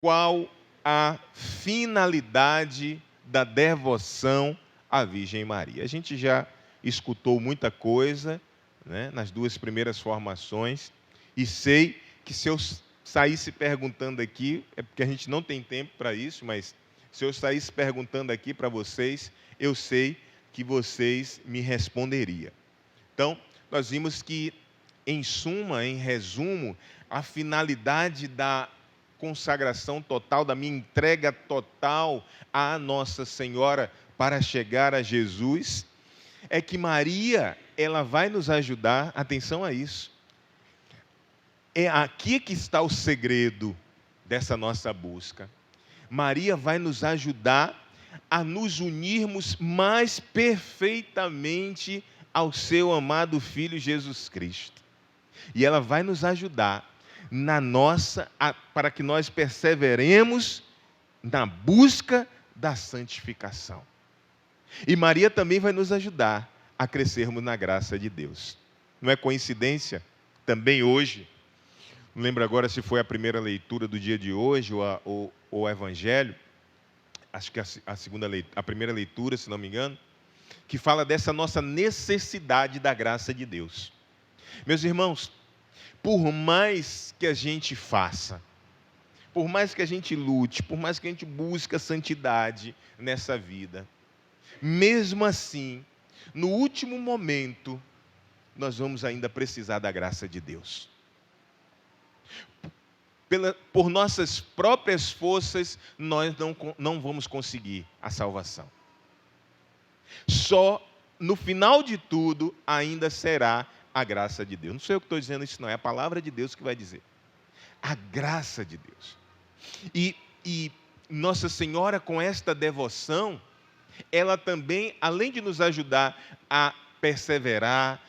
Qual a finalidade da devoção à Virgem Maria? A gente já escutou muita coisa, né, nas duas primeiras formações, e sei que se eu saísse perguntando aqui, é porque a gente não tem tempo para isso, mas se eu saísse perguntando aqui para vocês, eu sei que vocês me responderiam. Então, nós vimos que, em suma, em resumo, a finalidade da consagração total, da minha entrega total à Nossa Senhora para chegar a Jesus, é que Maria, ela vai nos ajudar, atenção a isso. É aqui que está o segredo dessa nossa busca. Maria vai nos ajudar a nos unirmos mais perfeitamente ao seu amado Filho Jesus Cristo. E ela vai nos ajudar para que nós perseveremos na busca da santificação. E Maria também vai nos ajudar a crescermos na graça de Deus. Não é coincidência? Também hoje, não lembro agora se foi a primeira leitura do dia de hoje ou o Evangelho, acho que a primeira leitura, se não me engano, que fala dessa nossa necessidade da graça de Deus. Meus irmãos, por mais que a gente faça, por mais que a gente lute, por mais que a gente busque a santidade nessa vida, mesmo assim, no último momento, nós vamos ainda precisar da graça de Deus. Por nossas próprias forças, nós não vamos conseguir a salvação. Só no final de tudo ainda será a graça de Deus. Não sou eu que estou dizendo isso, não. É a palavra de Deus que vai dizer. A graça de Deus. E Nossa Senhora, com esta devoção, ela também, além de nos ajudar a perseverar,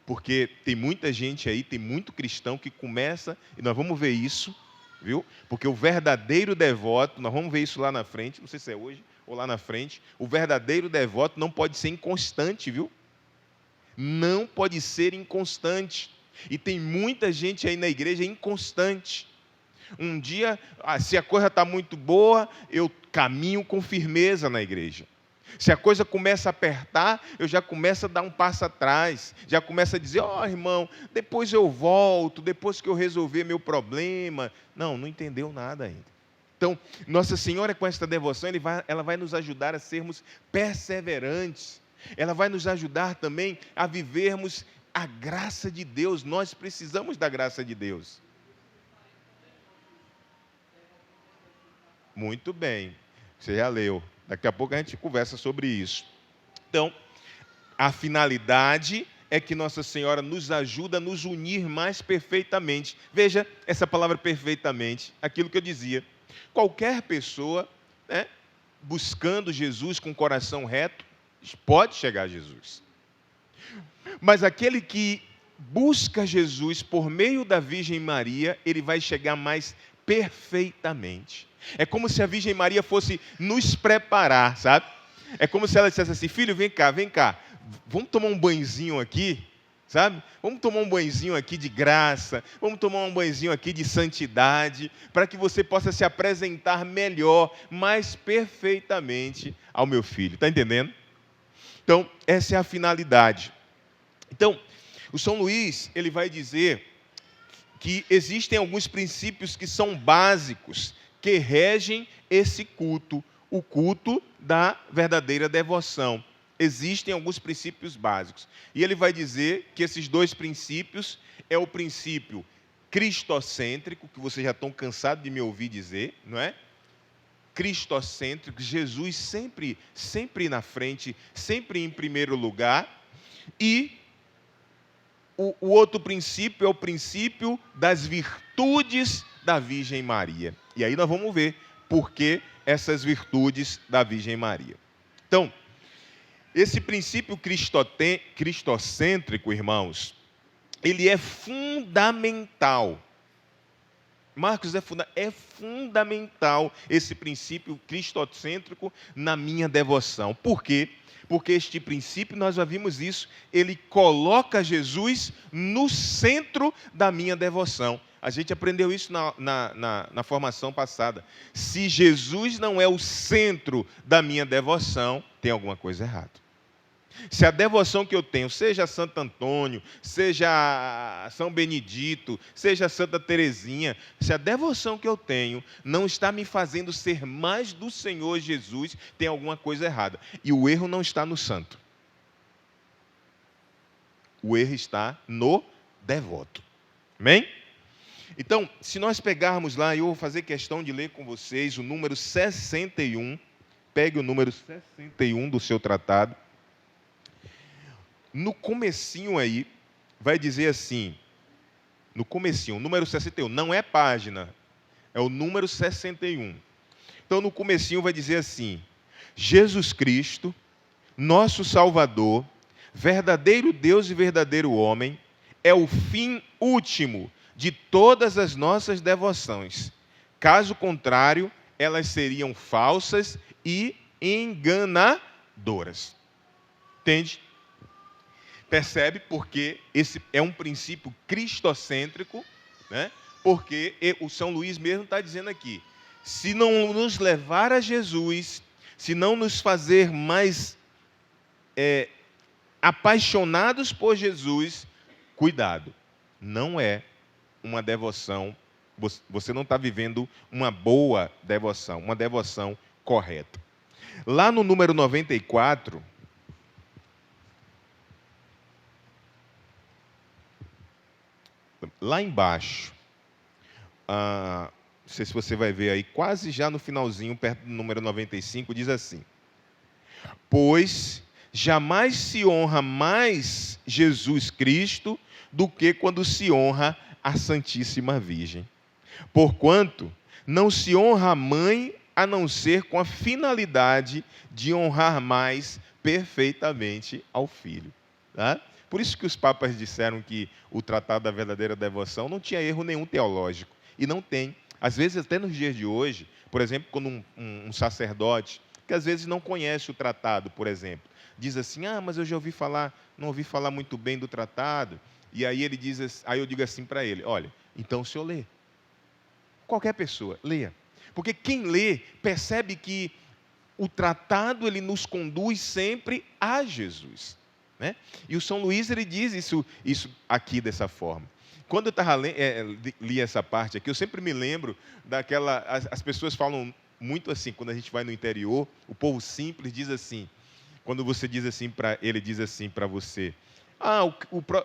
porque tem muita gente aí, tem muito cristão que começa, e nós vamos ver isso, viu? Porque o verdadeiro devoto, nós vamos ver isso lá na frente, não sei se é hoje ou lá na frente, o verdadeiro devoto não pode ser inconstante, viu? Não pode ser inconstante. E tem muita gente aí na igreja inconstante. Um dia, se a coisa está muito boa, eu caminho com firmeza na igreja. Se a coisa começa a apertar, eu já começo a dar um passo atrás. Já começo a dizer, irmão, depois eu volto, depois que eu resolver meu problema. Não entendeu nada ainda. Então, Nossa Senhora, com esta devoção, ela vai nos ajudar a sermos perseverantes. Ela vai nos ajudar também a vivermos a graça de Deus. Nós precisamos da graça de Deus. Muito bem, você já leu. Daqui a pouco a gente conversa sobre isso. Então, a finalidade é que Nossa Senhora nos ajuda a nos unir mais perfeitamente. Veja essa palavra perfeitamente, aquilo que eu dizia. Qualquer pessoa, né, buscando Jesus com o coração reto, pode chegar a Jesus. Mas aquele que busca Jesus por meio da Virgem Maria, ele vai chegar mais perfeitamente. É como se a Virgem Maria fosse nos preparar, sabe? É como se ela dissesse assim, filho, vem cá, vamos tomar um banhozinho aqui, sabe? Vamos tomar um banhozinho aqui de graça, vamos tomar um banhozinho aqui de santidade, para que você possa se apresentar melhor, mais perfeitamente ao meu filho. Está entendendo? Então, essa é a finalidade. Então, o São Luís, ele vai dizer que existem alguns princípios que são básicos, que regem esse culto, o culto da verdadeira devoção. Existem alguns princípios básicos. E ele vai dizer que esses dois princípios é o princípio cristocêntrico, que vocês já estão cansados de me ouvir dizer, não é? Cristocêntrico, Jesus sempre na frente, sempre em primeiro lugar. E o outro princípio é o princípio das virtudes da Virgem Maria. E aí nós vamos ver por que essas virtudes da Virgem Maria. Então, esse princípio cristocêntrico, irmãos, ele é fundamental. Marcos, é fundamental esse princípio cristocêntrico na minha devoção. Por quê? Porque este princípio, nós já vimos isso, ele coloca Jesus no centro da minha devoção. A gente aprendeu isso na formação passada. Se Jesus não é o centro da minha devoção, tem alguma coisa errada. Se a devoção que eu tenho, seja Santo Antônio, seja São Benedito, seja Santa Teresinha, se a devoção que eu tenho não está me fazendo ser mais do Senhor Jesus, tem alguma coisa errada. E o erro não está no santo. O erro está no devoto. Amém? Então, se nós pegarmos lá, eu vou fazer questão de ler com vocês o número 61, pegue o número 61 do seu tratado. No comecinho aí, vai dizer assim, no comecinho, número 61, não é página, é o número 61. Então, no comecinho vai dizer assim: Jesus Cristo, nosso Salvador, verdadeiro Deus e verdadeiro homem, é o fim último de todas as nossas devoções. Caso contrário, elas seriam falsas e enganadoras. Entende? Percebe? Porque esse é um princípio cristocêntrico, né? Porque o São Luís mesmo está dizendo aqui, se não nos levar a Jesus, se não nos fazer mais apaixonados por Jesus, cuidado, não é uma devoção, você não está vivendo uma boa devoção, uma devoção correta. Lá no número 94, lá embaixo, não sei se você vai ver aí, quase já no finalzinho, perto do número 95, diz assim: pois jamais se honra mais Jesus Cristo do que quando se honra a Santíssima Virgem. Porquanto não se honra a mãe a não ser com a finalidade de honrar mais perfeitamente ao filho. Tá? Por isso que os papas disseram que o Tratado da Verdadeira Devoção não tinha erro nenhum teológico. E não tem. Às vezes, até nos dias de hoje, por exemplo, quando um sacerdote, que às vezes não conhece o tratado, por exemplo, diz assim: mas eu já ouvi falar, não ouvi falar muito bem do tratado. E aí ele diz, aí eu digo assim para ele: olha, então o senhor lê. Qualquer pessoa, leia. Porque quem lê percebe que o tratado ele nos conduz sempre a Jesus. Né? E o São Luís ele diz isso aqui dessa forma. Quando eu li essa parte aqui, eu sempre me lembro daquela... As pessoas falam muito assim, quando a gente vai no interior, o povo simples diz assim, quando você diz assim ele diz assim para você: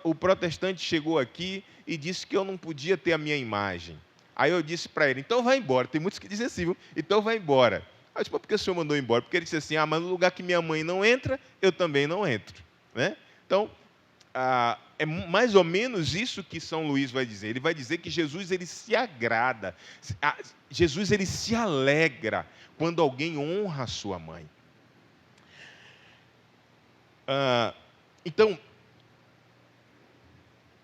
o protestante chegou aqui e disse que eu não podia ter a minha imagem. Aí eu disse para ele: então vai embora. Tem muitos que dizem assim, viu? Então vai embora. Eu disse: por que o senhor mandou embora? Porque ele disse assim: mas no lugar que minha mãe não entra, eu também não entro. Né? Então, é mais ou menos isso que São Luís vai dizer. Ele vai dizer que Jesus ele se agrada, Jesus ele se alegra quando alguém honra a sua mãe. Então,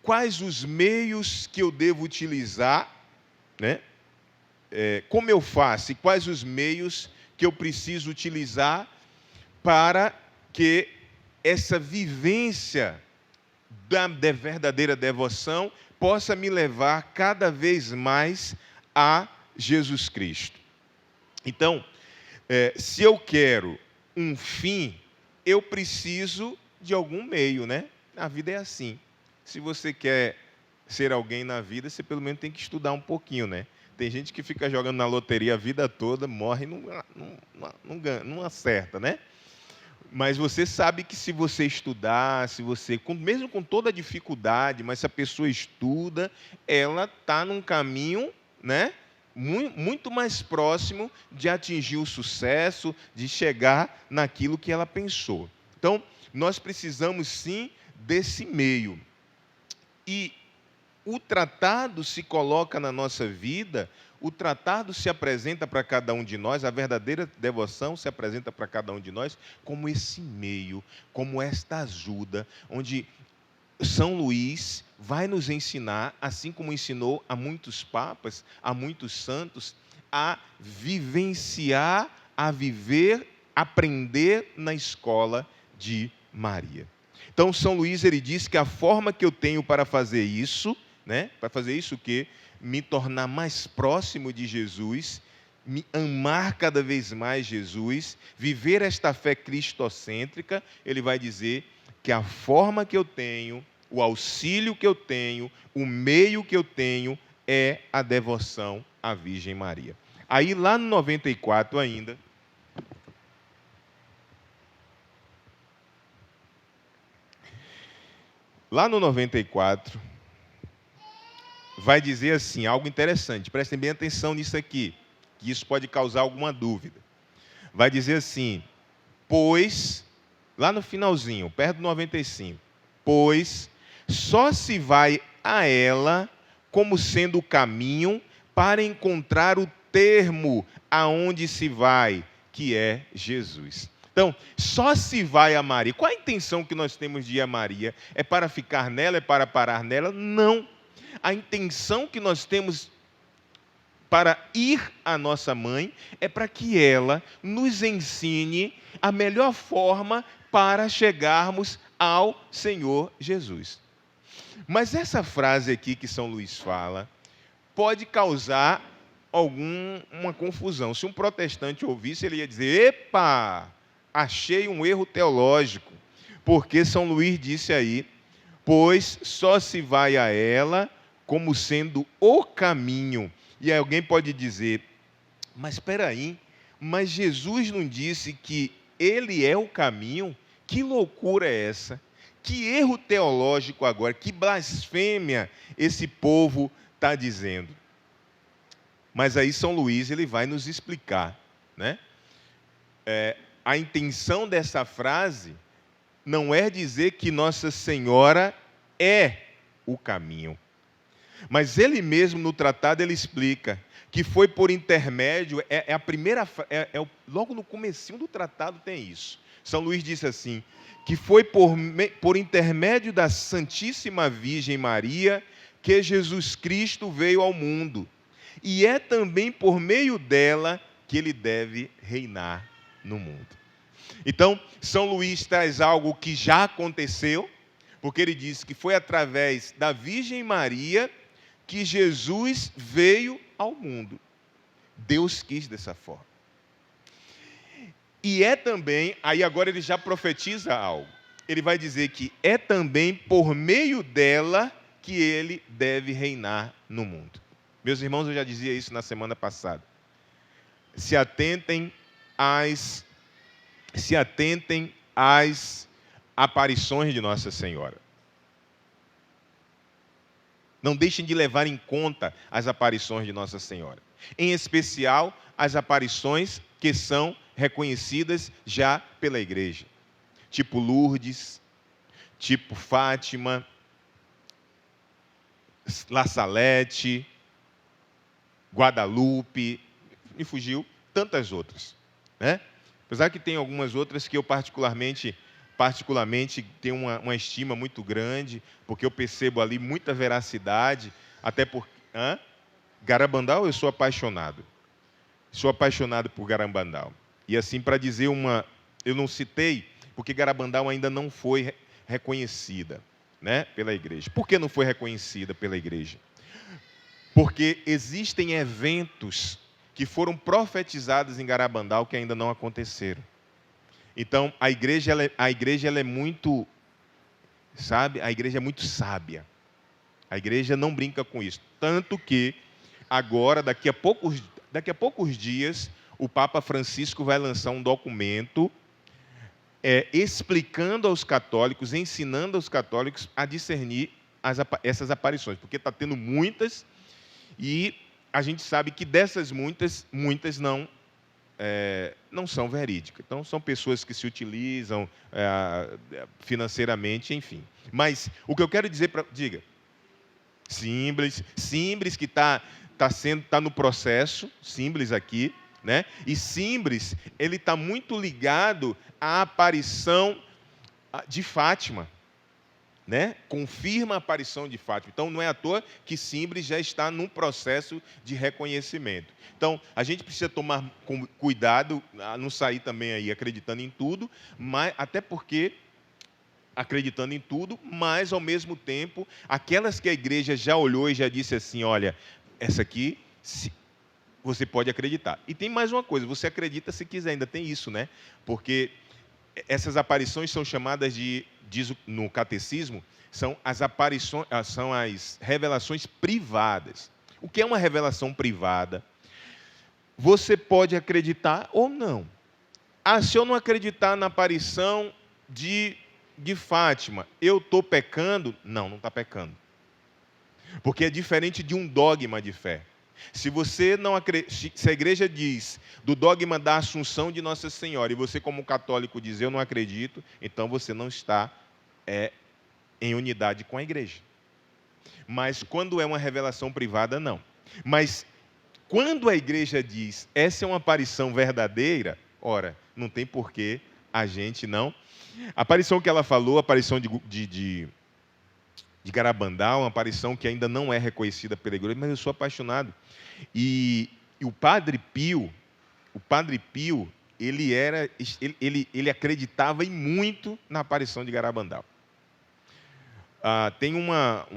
quais os meios que eu devo utilizar, né? Como eu faço e quais os meios que eu preciso utilizar para que essa vivência da verdadeira devoção possa me levar cada vez mais a Jesus Cristo. Então, se eu quero um fim, eu preciso de algum meio, né? A vida é assim. Se você quer ser alguém na vida, você pelo menos tem que estudar um pouquinho, né? Tem gente que fica jogando na loteria a vida toda, morre e não acerta, né? Mas você sabe que se você estudar, mesmo com toda a dificuldade, mas se a pessoa estuda, ela está num caminho, né, muito mais próximo de atingir o sucesso, de chegar naquilo que ela pensou. Então, nós precisamos sim desse meio. E o tratado se coloca na nossa vida, o tratado se apresenta para cada um de nós, a verdadeira devoção se apresenta para cada um de nós como esse meio, como esta ajuda, onde São Luís vai nos ensinar, assim como ensinou a muitos papas, a muitos santos, a vivenciar, a viver, aprender na escola de Maria. Então, São Luís ele diz que a forma que eu tenho para fazer isso, né? Para fazer isso o quê? me tornar mais próximo de Jesus, me amar cada vez mais Jesus, viver esta fé cristocêntrica, ele vai dizer que a forma que eu tenho, o auxílio que eu tenho, o meio que eu tenho é a devoção à Virgem Maria. Aí lá no 94 ainda, lá no 94, vai dizer assim, algo interessante, prestem bem atenção nisso aqui, que isso pode causar alguma dúvida. Vai dizer assim, pois, lá no finalzinho, perto do 95, pois só se vai a ela como sendo o caminho para encontrar o termo aonde se vai, que é Jesus. Então, só se vai a Maria. Qual a intenção que nós temos de ir a Maria? É para ficar nela? É para parar nela? Não. A intenção que nós temos para ir à nossa mãe é para que ela nos ensine a melhor forma para chegarmos ao Senhor Jesus. Mas essa frase aqui que São Luís fala pode causar alguma confusão. Se um protestante ouvisse, ele ia dizer: epa, achei um erro teológico, porque São Luís disse aí, pois só se vai a ela como sendo o caminho. E aí alguém pode dizer, mas espera aí, mas Jesus não disse que ele é o caminho? Que loucura é essa? Que erro teológico agora, que blasfêmia esse povo está dizendo. Mas aí São Luís ele vai nos explicar, né? A intenção dessa frase não é dizer que Nossa Senhora é o caminho. Mas ele mesmo no tratado ele explica que foi por intermédio, logo no comecinho do tratado tem isso. São Luís disse assim, que foi por intermédio da Santíssima Virgem Maria que Jesus Cristo veio ao mundo. E é também por meio dela que ele deve reinar no mundo. Então, São Luís traz algo que já aconteceu, porque ele diz que foi através da Virgem Maria que Jesus veio ao mundo. Deus quis dessa forma. E é também, aí agora ele já profetiza algo. Ele vai dizer que é também por meio dela que ele deve reinar no mundo. Meus irmãos, eu já dizia isso na semana passada. Se atentem às aparições de Nossa Senhora. Não deixem de levar em conta as aparições de Nossa Senhora. Em especial, as aparições que são reconhecidas já pela igreja. Tipo Lourdes, tipo Fátima, La Salete, Guadalupe, me fugiu, tantas outras, né? Apesar que tem algumas outras que eu particularmente tenho uma estima muito grande, porque eu percebo ali muita veracidade, até porque... Garabandal, eu sou apaixonado. Sou apaixonado por Garabandal. E assim, para dizer eu não citei, porque Garabandal ainda não foi reconhecida, né, pela igreja. Por que não foi reconhecida pela igreja? Porque existem eventos que foram profetizados em Garabandal que ainda não aconteceram. Então, a igreja ela é muito, sabe? A igreja é muito sábia. A igreja não brinca com isso. Tanto que, agora, daqui a poucos dias, o Papa Francisco vai lançar um documento explicando aos católicos, ensinando aos católicos a discernir essas aparições. Porque está tendo muitas, e a gente sabe que dessas muitas não são verídicas. Então, são pessoas que se utilizam financeiramente, enfim. Mas o que eu quero dizer, diga, Simbres que está no processo, Simbres aqui, né? E Simbres, ele está muito ligado à aparição de Fátima, né? Confirma a aparição de Fátima. Então, não é à toa que Simbres já está num processo de reconhecimento. Então, a gente precisa tomar cuidado a não sair também aí acreditando em tudo, mas até porque acreditando em tudo, mas ao mesmo tempo, aquelas que a igreja já olhou e já disse assim, olha, Essa aqui, você pode acreditar. E tem mais uma coisa, você acredita se quiser, ainda tem isso, né? Porque essas aparições são chamadas diz no catecismo, são as aparições, são as revelações privadas. O que é uma revelação privada? Você pode acreditar ou não. Se eu não acreditar na aparição de Fátima, eu estou pecando? Não, não está pecando. Porque é diferente de um dogma de fé. Se você não se a igreja diz do dogma da Assunção de Nossa Senhora e você como católico diz eu não acredito, então você não está em unidade com a igreja. Mas quando é uma revelação privada, não. Mas quando a igreja diz essa é uma aparição verdadeira, ora, não tem porquê a gente não. A aparição que ela falou, a aparição de Garabandal, uma aparição que ainda não é reconhecida pela igreja, mas eu sou apaixonado. E o Padre Pio, ele acreditava muito na aparição de Garabandal. Tem uma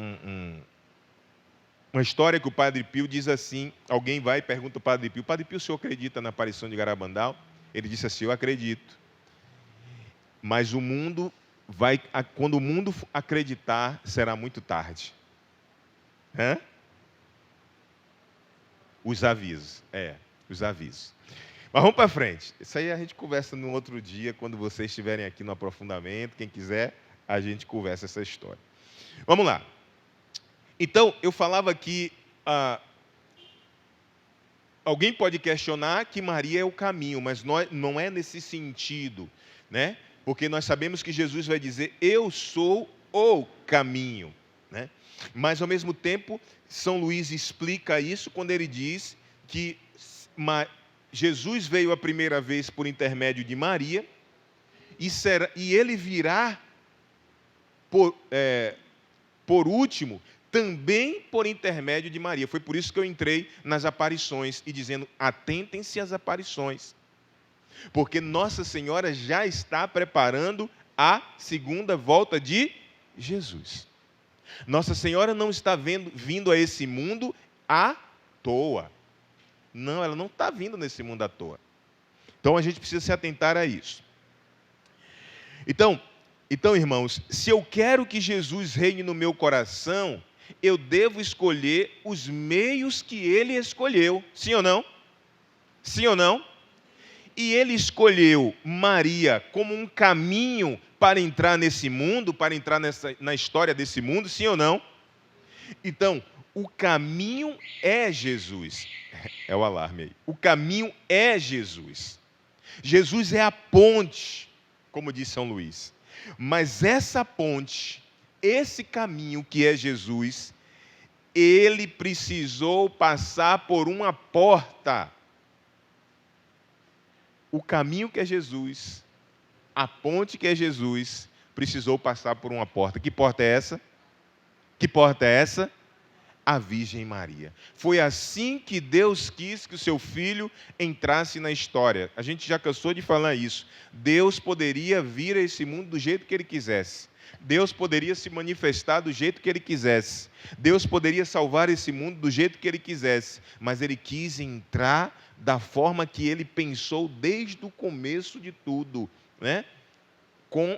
história que o Padre Pio diz assim, alguém vai e pergunta ao Padre Pio, o senhor acredita na aparição de Garabandal? Ele disse assim, eu acredito. Mas quando o mundo acreditar, será muito tarde. Os avisos. Os avisos. Mas vamos para frente. Isso aí a gente conversa num outro dia, quando vocês estiverem aqui no aprofundamento. Quem quiser, a gente conversa essa história. Vamos lá. Então, eu falava que alguém pode questionar que Maria é o caminho, mas não é nesse sentido, né? Porque nós sabemos que Jesus vai dizer, eu sou o caminho, né? Mas, ao mesmo tempo, São Luís explica isso quando ele diz que Jesus veio a primeira vez por intermédio de Maria e ele virá por último também por intermédio de Maria. Foi por isso que eu entrei nas aparições e dizendo, atentem-se às aparições. Porque Nossa Senhora já está preparando a segunda volta de Jesus. Nossa Senhora não está vindo a esse mundo à toa. Não, ela não está vindo nesse mundo à toa. Então a gente precisa se atentar a isso. Então, irmãos, se eu quero que Jesus reine no meu coração, eu devo escolher os meios que ele escolheu. Sim ou não? Sim ou não? E ele escolheu Maria como um caminho para entrar nesse mundo, para entrar na história desse mundo, sim ou não? Então, o caminho é Jesus. É o alarme aí. O caminho é Jesus. Jesus é a ponte, como diz São Luís. Mas essa ponte, esse caminho que é Jesus, ele precisou passar por uma porta. O caminho que é Jesus, a ponte que é Jesus, precisou passar por uma porta. Que porta é essa? Que porta é essa? A Virgem Maria. Foi assim que Deus quis que o seu filho entrasse na história. A gente já cansou de falar isso. Deus poderia vir a esse mundo do jeito que ele quisesse. Deus poderia se manifestar do jeito que ele quisesse. Deus poderia salvar esse mundo do jeito que ele quisesse. Mas ele quis entrar da forma que ele pensou desde o começo de tudo, né?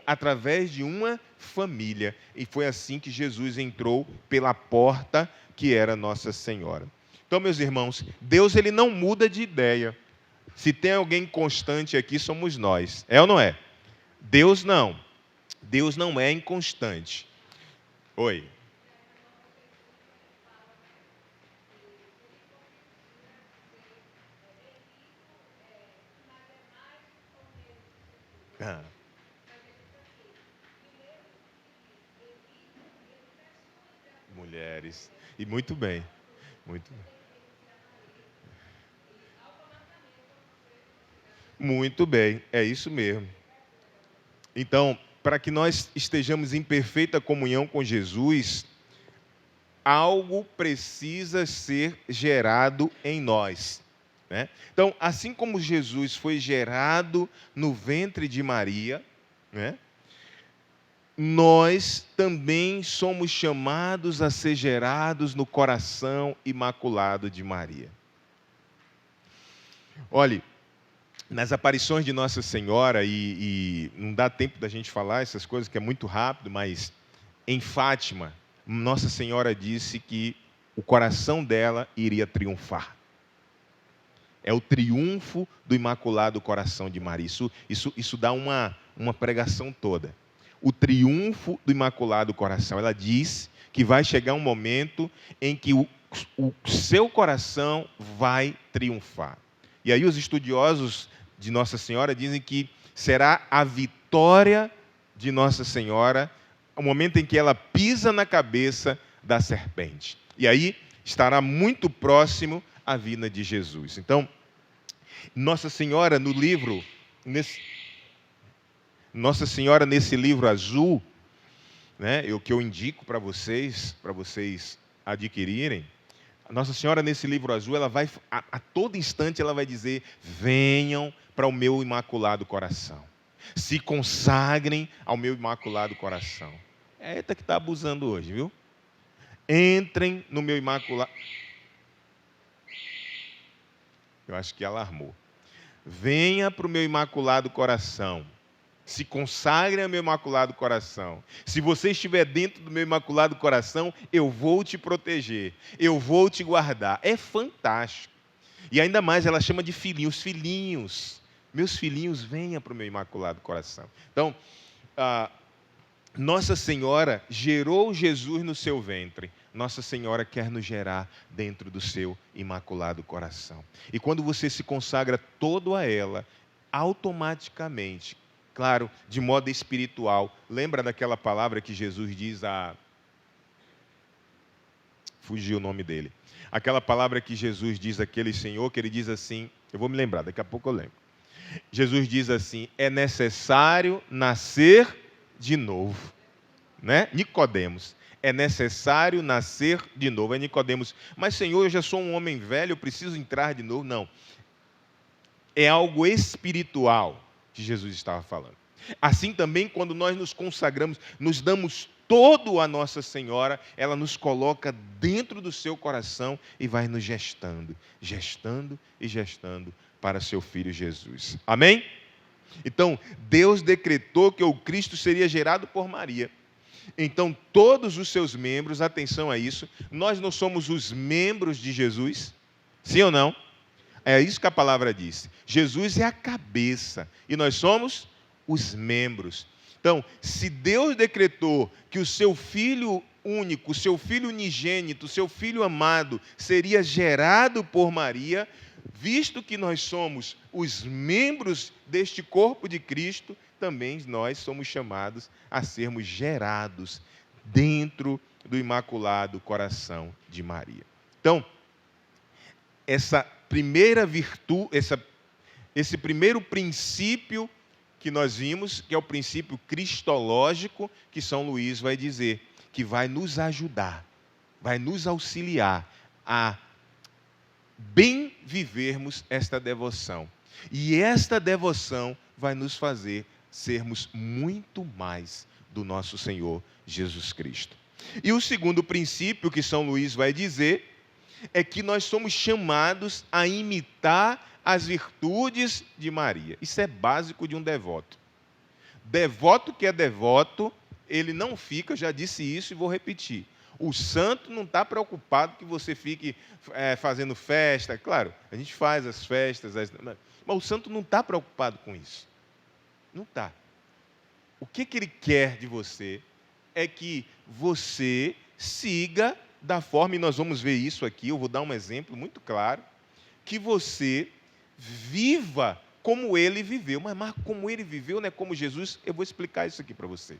Através de uma família. E foi assim que Jesus entrou pela porta que era Nossa Senhora. Então, meus irmãos, Deus ele não muda de ideia. Se tem alguém constante aqui, somos nós. É ou não é? Deus não. Deus não é inconstante. Oi. Mulheres. E muito bem. Muito bem. Muito bem, é isso mesmo. Então, para que nós estejamos em perfeita comunhão com Jesus, algo precisa ser gerado em nós, né? Então, assim como Jesus foi gerado no ventre de Maria, né? nós também somos chamados a ser gerados no coração imaculado de Maria. Olhe, nas aparições de Nossa Senhora, e não dá tempo da gente falar essas coisas, que é muito rápido, mas em Fátima, Nossa Senhora disse que o coração dela iria triunfar. É o triunfo do Imaculado Coração de Maria. Isso dá uma pregação toda. O triunfo do Imaculado Coração. Ela diz que vai chegar um momento em que o seu coração vai triunfar. E aí os estudiosos de Nossa Senhora dizem que será a vitória de Nossa Senhora, o momento em que ela pisa na cabeça da serpente. E aí estará muito próximo à vinda de Jesus. Então, Nossa Senhora no livro, Nossa Senhora nesse livro azul, né, o que eu indico para vocês adquirirem, Nossa Senhora nesse livro azul, ela vai, a todo instante ela vai dizer: venham para o meu Imaculado Coração, se consagrem ao meu Imaculado Coração. É esta que está abusando hoje, viu? Entrem no meu Imaculado. Eu acho que alarmou. Venha para o meu Imaculado Coração. Se consagrem ao meu Imaculado Coração. Se você estiver dentro do meu Imaculado Coração, eu vou te proteger. Eu vou te guardar. É fantástico. E ainda mais, ela chama de filhinhos. Filhinhos. Meus filhinhos, venham para o meu Imaculado Coração. Então, Nossa Senhora gerou Jesus no seu ventre. Nossa Senhora quer nos gerar dentro do seu Imaculado Coração. E quando você se consagra todo a ela, automaticamente, claro, de modo espiritual, lembra daquela palavra que Jesus diz a... Fugiu o nome dele. Aquela palavra que Jesus diz àquele Senhor, que ele diz assim, eu vou me lembrar, daqui a pouco eu lembro. Jesus diz assim: é necessário nascer de novo, né? Nicodemos, é necessário nascer de novo. É Nicodemos: mas Senhor, eu já sou um homem velho, eu preciso entrar de novo. Não, é algo espiritual que Jesus estava falando. Assim também, quando nós nos consagramos, nos damos todo a Nossa Senhora, ela nos coloca dentro do seu coração e vai nos gestando, gestando e gestando para seu Filho Jesus. Amém? Então, Deus decretou que o Cristo seria gerado por Maria. Então, todos os seus membros, atenção a isso, nós não somos os membros de Jesus? Sim ou não? É isso que a palavra diz. Jesus é a cabeça e nós somos os membros. Então, se Deus decretou que o seu Filho único, o seu Filho unigênito, o seu Filho amado seria gerado por Maria, visto que nós somos os membros deste corpo de Cristo, também nós somos chamados a sermos gerados dentro do Imaculado Coração de Maria. Então, essa primeira virtude, esse primeiro princípio que nós vimos, que é o princípio cristológico, que São Luís vai dizer, que vai nos ajudar, vai nos auxiliar a bem vivermos esta devoção. E esta devoção vai nos fazer sermos muito mais do nosso Senhor Jesus Cristo. E o segundo princípio que São Luís vai dizer é que nós somos chamados a imitar as virtudes de Maria. Isso é básico de um devoto. Devoto que é devoto, ele não fica, já disse isso e vou repetir. O santo não está preocupado que você fique fazendo festa. Claro, a gente faz as festas, mas o santo não está preocupado com isso. Não está. O que ele quer de você é que você siga da forma, e nós vamos ver isso aqui, eu vou dar um exemplo muito claro, que você viva como ele viveu. Mas como ele viveu, não é como Jesus? Eu vou explicar isso aqui para você.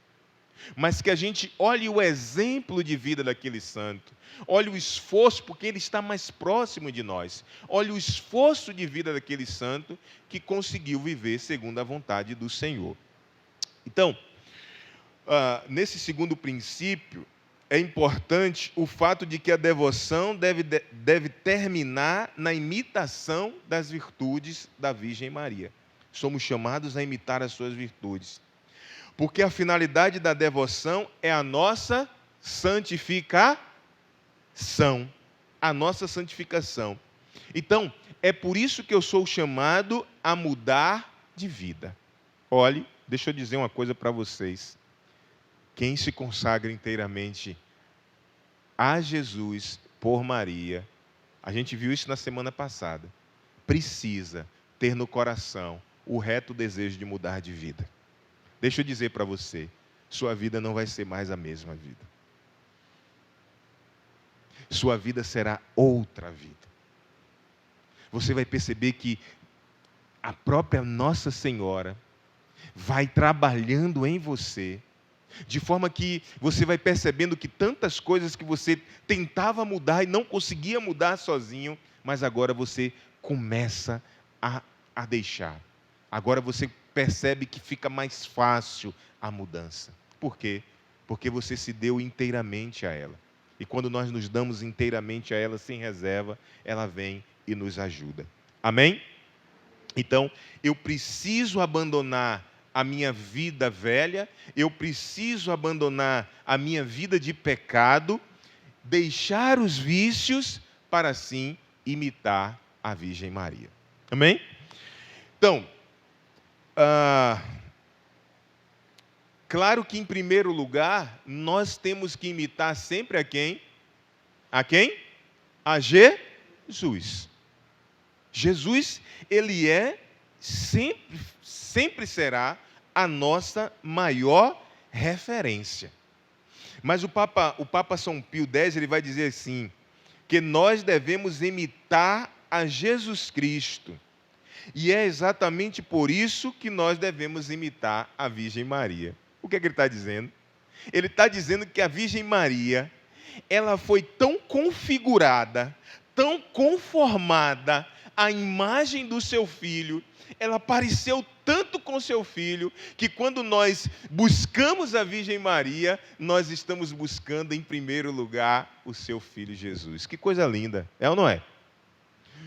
Mas que a gente olhe o exemplo de vida daquele santo, olhe o esforço, porque ele está mais próximo de nós, olhe o esforço de vida daquele santo que conseguiu viver segundo a vontade do Senhor. Então, nesse segundo princípio, é importante o fato de que a devoção deve terminar na imitação das virtudes da Virgem Maria. Somos chamados a imitar as suas virtudes. Porque a finalidade da devoção é a nossa santificação. A nossa santificação. Então, é por isso que eu sou chamado a mudar de vida. Olhe, deixa eu dizer uma coisa para vocês. Quem se consagra inteiramente a Jesus por Maria, a gente viu isso na semana passada, precisa ter no coração o reto desejo de mudar de vida. Deixa eu dizer para você, sua vida não vai ser mais a mesma vida. Sua vida será outra vida. Você vai perceber que a própria Nossa Senhora vai trabalhando em você, de forma que você vai percebendo que tantas coisas que você tentava mudar e não conseguia mudar sozinho, mas agora você começa a deixar. Agora você percebe que fica mais fácil a mudança. Por quê? Porque você se deu inteiramente a ela. E quando nós nos damos inteiramente a ela, sem reserva, ela vem e nos ajuda. Amém? Então, eu preciso abandonar a minha vida velha, eu preciso abandonar a minha vida de pecado, deixar os vícios para assim imitar a Virgem Maria. Amém? Então, claro que em primeiro lugar, nós temos que imitar sempre a quem? A quem? A Jesus. Jesus, ele é, sempre será a nossa maior referência. Mas o Papa São Pio X, ele vai dizer assim, que nós devemos imitar a Jesus Cristo. E é exatamente por isso que nós devemos imitar a Virgem Maria. O que é que ele está dizendo? Ele está dizendo que a Virgem Maria, ela foi tão configurada, tão conformada à imagem do seu filho, ela pareceu tanto com seu filho, que quando nós buscamos a Virgem Maria, nós estamos buscando em primeiro lugar o seu filho Jesus. Que coisa linda, é ou não é?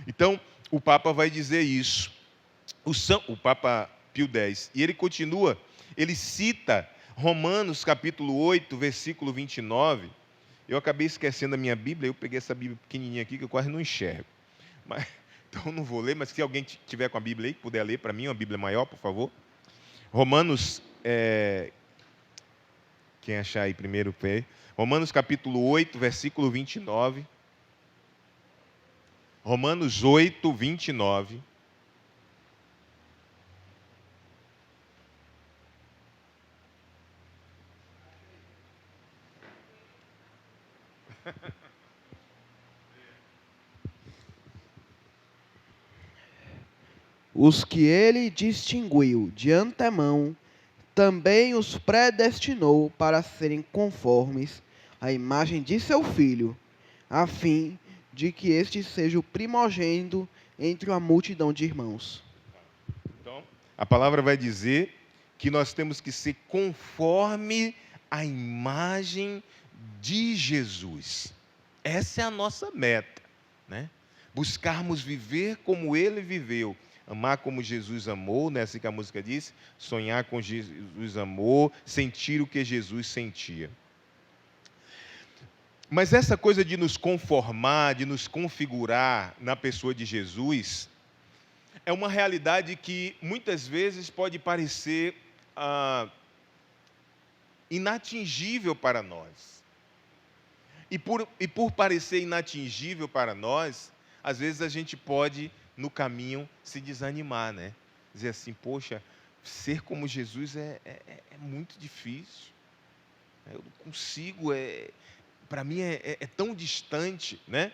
Então, o Papa vai dizer isso, o Papa Pio X, e ele continua, ele cita Romanos capítulo 8, versículo 29, eu acabei esquecendo a minha Bíblia, eu peguei essa Bíblia pequenininha aqui que eu quase não enxergo, então não vou ler, mas se alguém tiver com a Bíblia aí, puder ler para mim, uma Bíblia maior, por favor. Romanos, quem achar aí primeiro, Romanos capítulo 8, versículo 29. Romanos 8, 29. Os que ele distinguiu de antemão, também os predestinou para serem conformes à imagem de seu Filho, a fim de que este seja o primogênito entre uma multidão de irmãos. Então, a palavra vai dizer que nós temos que ser conforme à imagem de Jesus. Essa é a nossa meta, né? Buscarmos viver como ele viveu, amar como Jesus amou, né? Assim que a música diz, sonhar como Jesus amou, sentir o que Jesus sentia. Mas essa coisa de nos conformar, de nos configurar na pessoa de Jesus, é uma realidade que muitas vezes pode parecer inatingível para nós. E por parecer inatingível para nós, às vezes a gente pode, no caminho, se desanimar, né? Dizer assim, poxa, ser como Jesus é muito difícil. Eu não consigo, para mim é tão distante, né?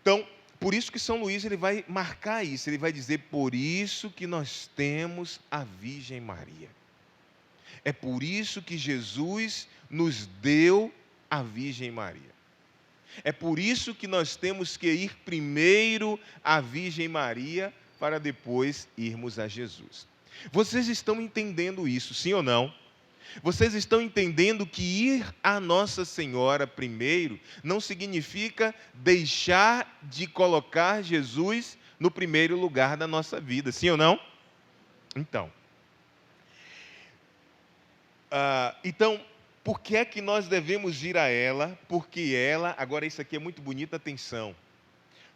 Então, por isso que São Luís ele vai marcar isso, ele vai dizer, por isso que nós temos a Virgem Maria. É por isso que Jesus nos deu a Virgem Maria. É por isso que nós temos que ir primeiro à Virgem Maria para depois irmos a Jesus. Vocês estão entendendo isso, sim ou não? Vocês estão entendendo que ir à Nossa Senhora primeiro não significa deixar de colocar Jesus no primeiro lugar da nossa vida, sim ou não? Então, Então, por que é que nós devemos ir a ela? Porque ela, agora isso aqui é muito bonito, atenção.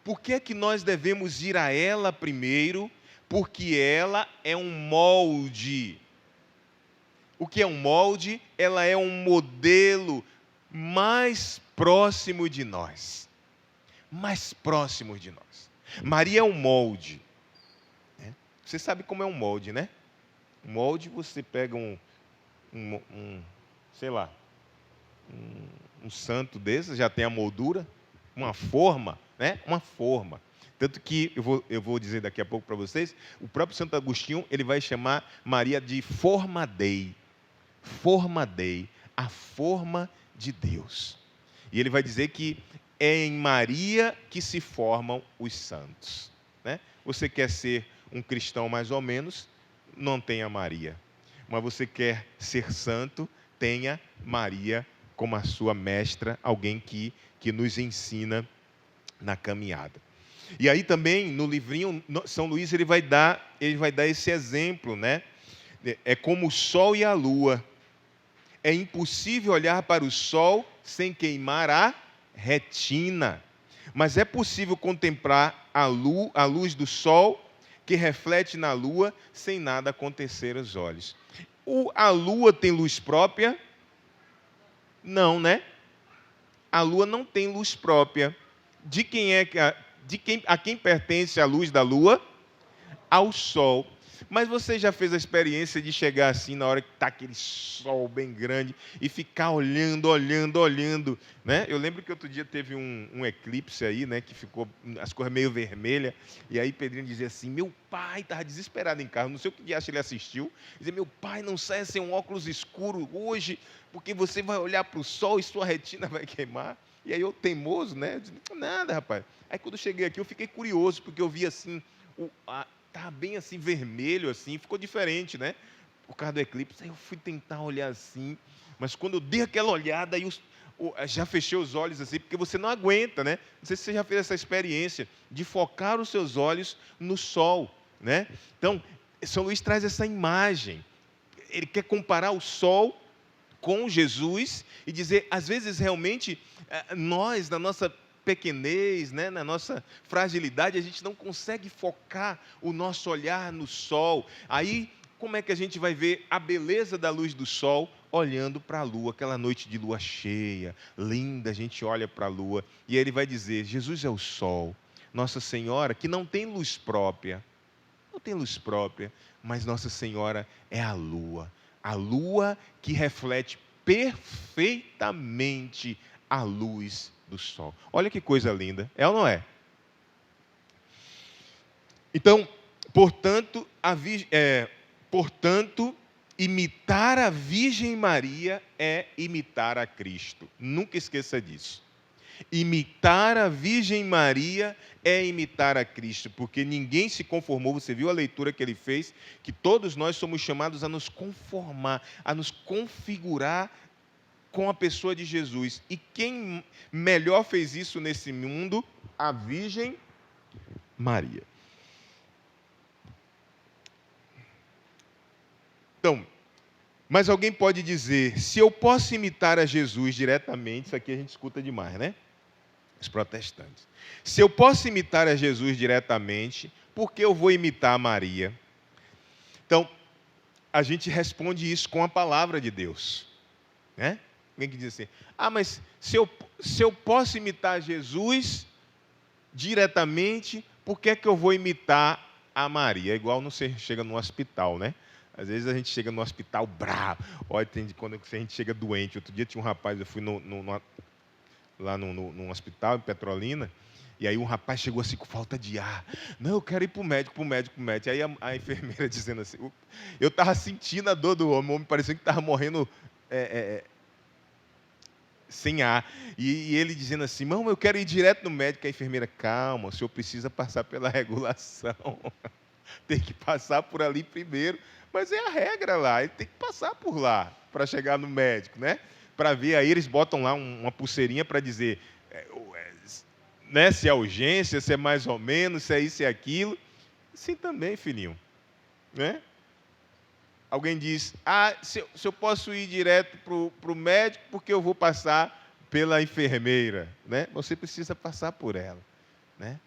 Por que é que nós devemos ir a ela primeiro? Porque ela é um molde. O que é um molde? Ela é um modelo mais próximo de nós. Mais próximo de nós. Maria é um molde. Né? Você sabe como é um molde, né? Um molde, você pega sei lá, um santo desses, já tem a moldura, uma forma, né? Uma forma. Tanto que, eu vou dizer daqui a pouco para vocês, o próprio Santo Agostinho, ele vai chamar Maria de forma Dei. Forma Dei, a forma de Deus. E ele vai dizer que é em Maria que se formam os santos. Né? Você quer ser um cristão mais ou menos, não tenha Maria. Mas você quer ser santo, tenha Maria como a sua mestra, alguém que nos ensina na caminhada. E aí também, no livrinho, São Luís ele vai dar esse exemplo, né? É como o sol e a lua. É impossível olhar para o sol sem queimar a retina. Mas é possível contemplar a luz do sol que reflete na lua sem nada acontecer aos olhos. A lua tem luz própria? Não, né? A lua não tem luz própria. A quem pertence a luz da lua? Ao sol. Mas você já fez a experiência de chegar assim na hora que está aquele sol bem grande e ficar olhando, né? Eu lembro que outro dia teve um eclipse aí, né? Que ficou as cores meio vermelhas. E aí Pedrinho dizia assim, meu pai estava desesperado em casa, não sei o que dia ele assistiu. Dizia, meu pai, não saia sem um óculos escuro hoje, porque você vai olhar para o sol e sua retina vai queimar. E aí eu teimoso, né? Eu disse, nada, rapaz. Aí quando eu cheguei aqui eu fiquei curioso, porque eu vi assim, estava bem assim, vermelho, assim, ficou diferente, né? Por causa do eclipse. Aí eu fui tentar olhar assim, mas quando eu dei aquela olhada, aí já fechei os olhos assim, porque você não aguenta, né? Não sei se você já fez essa experiência de focar os seus olhos no sol, né? Então, São Luís traz essa imagem. Ele quer comparar o sol com Jesus e dizer, às vezes, realmente, nós, na nossa pequenez, né, na nossa fragilidade, a gente não consegue focar o nosso olhar no sol. Aí, como é que a gente vai ver a beleza da luz do sol olhando para a lua, aquela noite de lua cheia, linda, a gente olha para a lua, e aí ele vai dizer, Jesus é o sol, Nossa Senhora, que não tem luz própria, mas Nossa Senhora é a lua que reflete perfeitamente a luz do sol. Olha que coisa linda, é ou não é? Então, portanto, imitar a Virgem Maria é imitar a Cristo. Nunca esqueça disso. Imitar a Virgem Maria é imitar a Cristo, porque ninguém se conformou, você viu a leitura que ele fez, que todos nós somos chamados a nos conformar, a nos configurar com a pessoa de Jesus. E quem melhor fez isso nesse mundo? A Virgem Maria. Então, mas alguém pode dizer, se eu posso imitar a Jesus diretamente, isso aqui a gente escuta demais, né? Os protestantes. Se eu posso imitar a Jesus diretamente, por que eu vou imitar a Maria? Então, a gente responde isso com a palavra de Deus. Né? Alguém que diz assim, mas se eu posso imitar Jesus diretamente, por que é que eu vou imitar a Maria? É igual você chega no hospital, né? Às vezes a gente chega no hospital bravo. Olha, quando a gente chega doente. Outro dia tinha um rapaz, eu fui lá num hospital em Petrolina, e aí um rapaz chegou assim com falta de ar. Não, eu quero ir para o médico. Aí a enfermeira dizendo assim, eu estava sentindo a dor do homem, o homem parecia que estava morrendo sem ar. E ele dizendo assim, não, eu quero ir direto no médico. A enfermeira, calma, o senhor precisa passar pela regulação. Tem que passar por ali primeiro. Mas é a regra lá, ele tem que passar por lá para chegar no médico, né? Para ver, aí eles botam lá uma pulseirinha para dizer né, se é urgência, se é mais ou menos, se é isso e aquilo. Assim também, filhinho. Né? Alguém diz, se eu posso ir direto para o médico porque eu vou passar pela enfermeira, né? Você precisa passar por ela, né?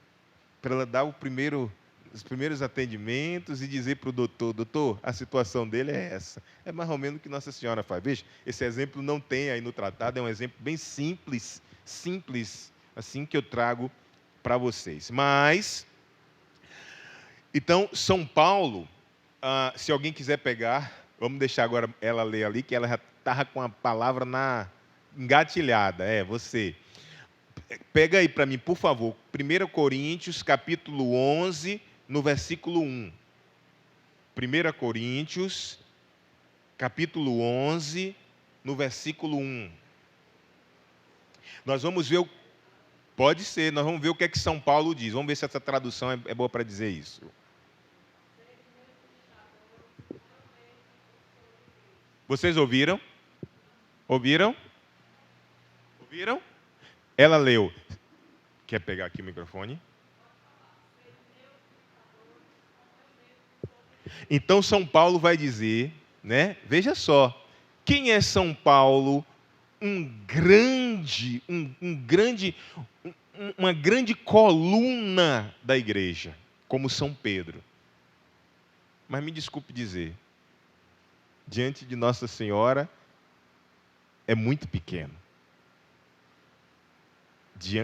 Para ela dar os primeiros atendimentos e dizer para o doutor, a situação dele é essa. É mais ou menos o que Nossa Senhora faz. Veja, esse exemplo não tem aí no tratado, é um exemplo bem simples, assim que eu trago para vocês. Mas, então, São Paulo, se alguém quiser pegar, vamos deixar agora ela ler ali, que ela já estava com a palavra engatilhada, você. Pega aí para mim, por favor, 1 Coríntios, capítulo 11, no versículo 1. 1 Coríntios, capítulo 11, no versículo 1. Nós vamos ver, pode ser, nós vamos ver o que é que São Paulo diz. Vamos ver se essa tradução é boa para dizer isso. Vocês ouviram? Ouviram? Ouviram? Ela leu. Quer pegar aqui o microfone? Então São Paulo vai dizer, né? Veja só, quem é São Paulo? Uma grande coluna da igreja, como São Pedro. Mas me desculpe dizer, diante de Nossa Senhora, é muito pequeno.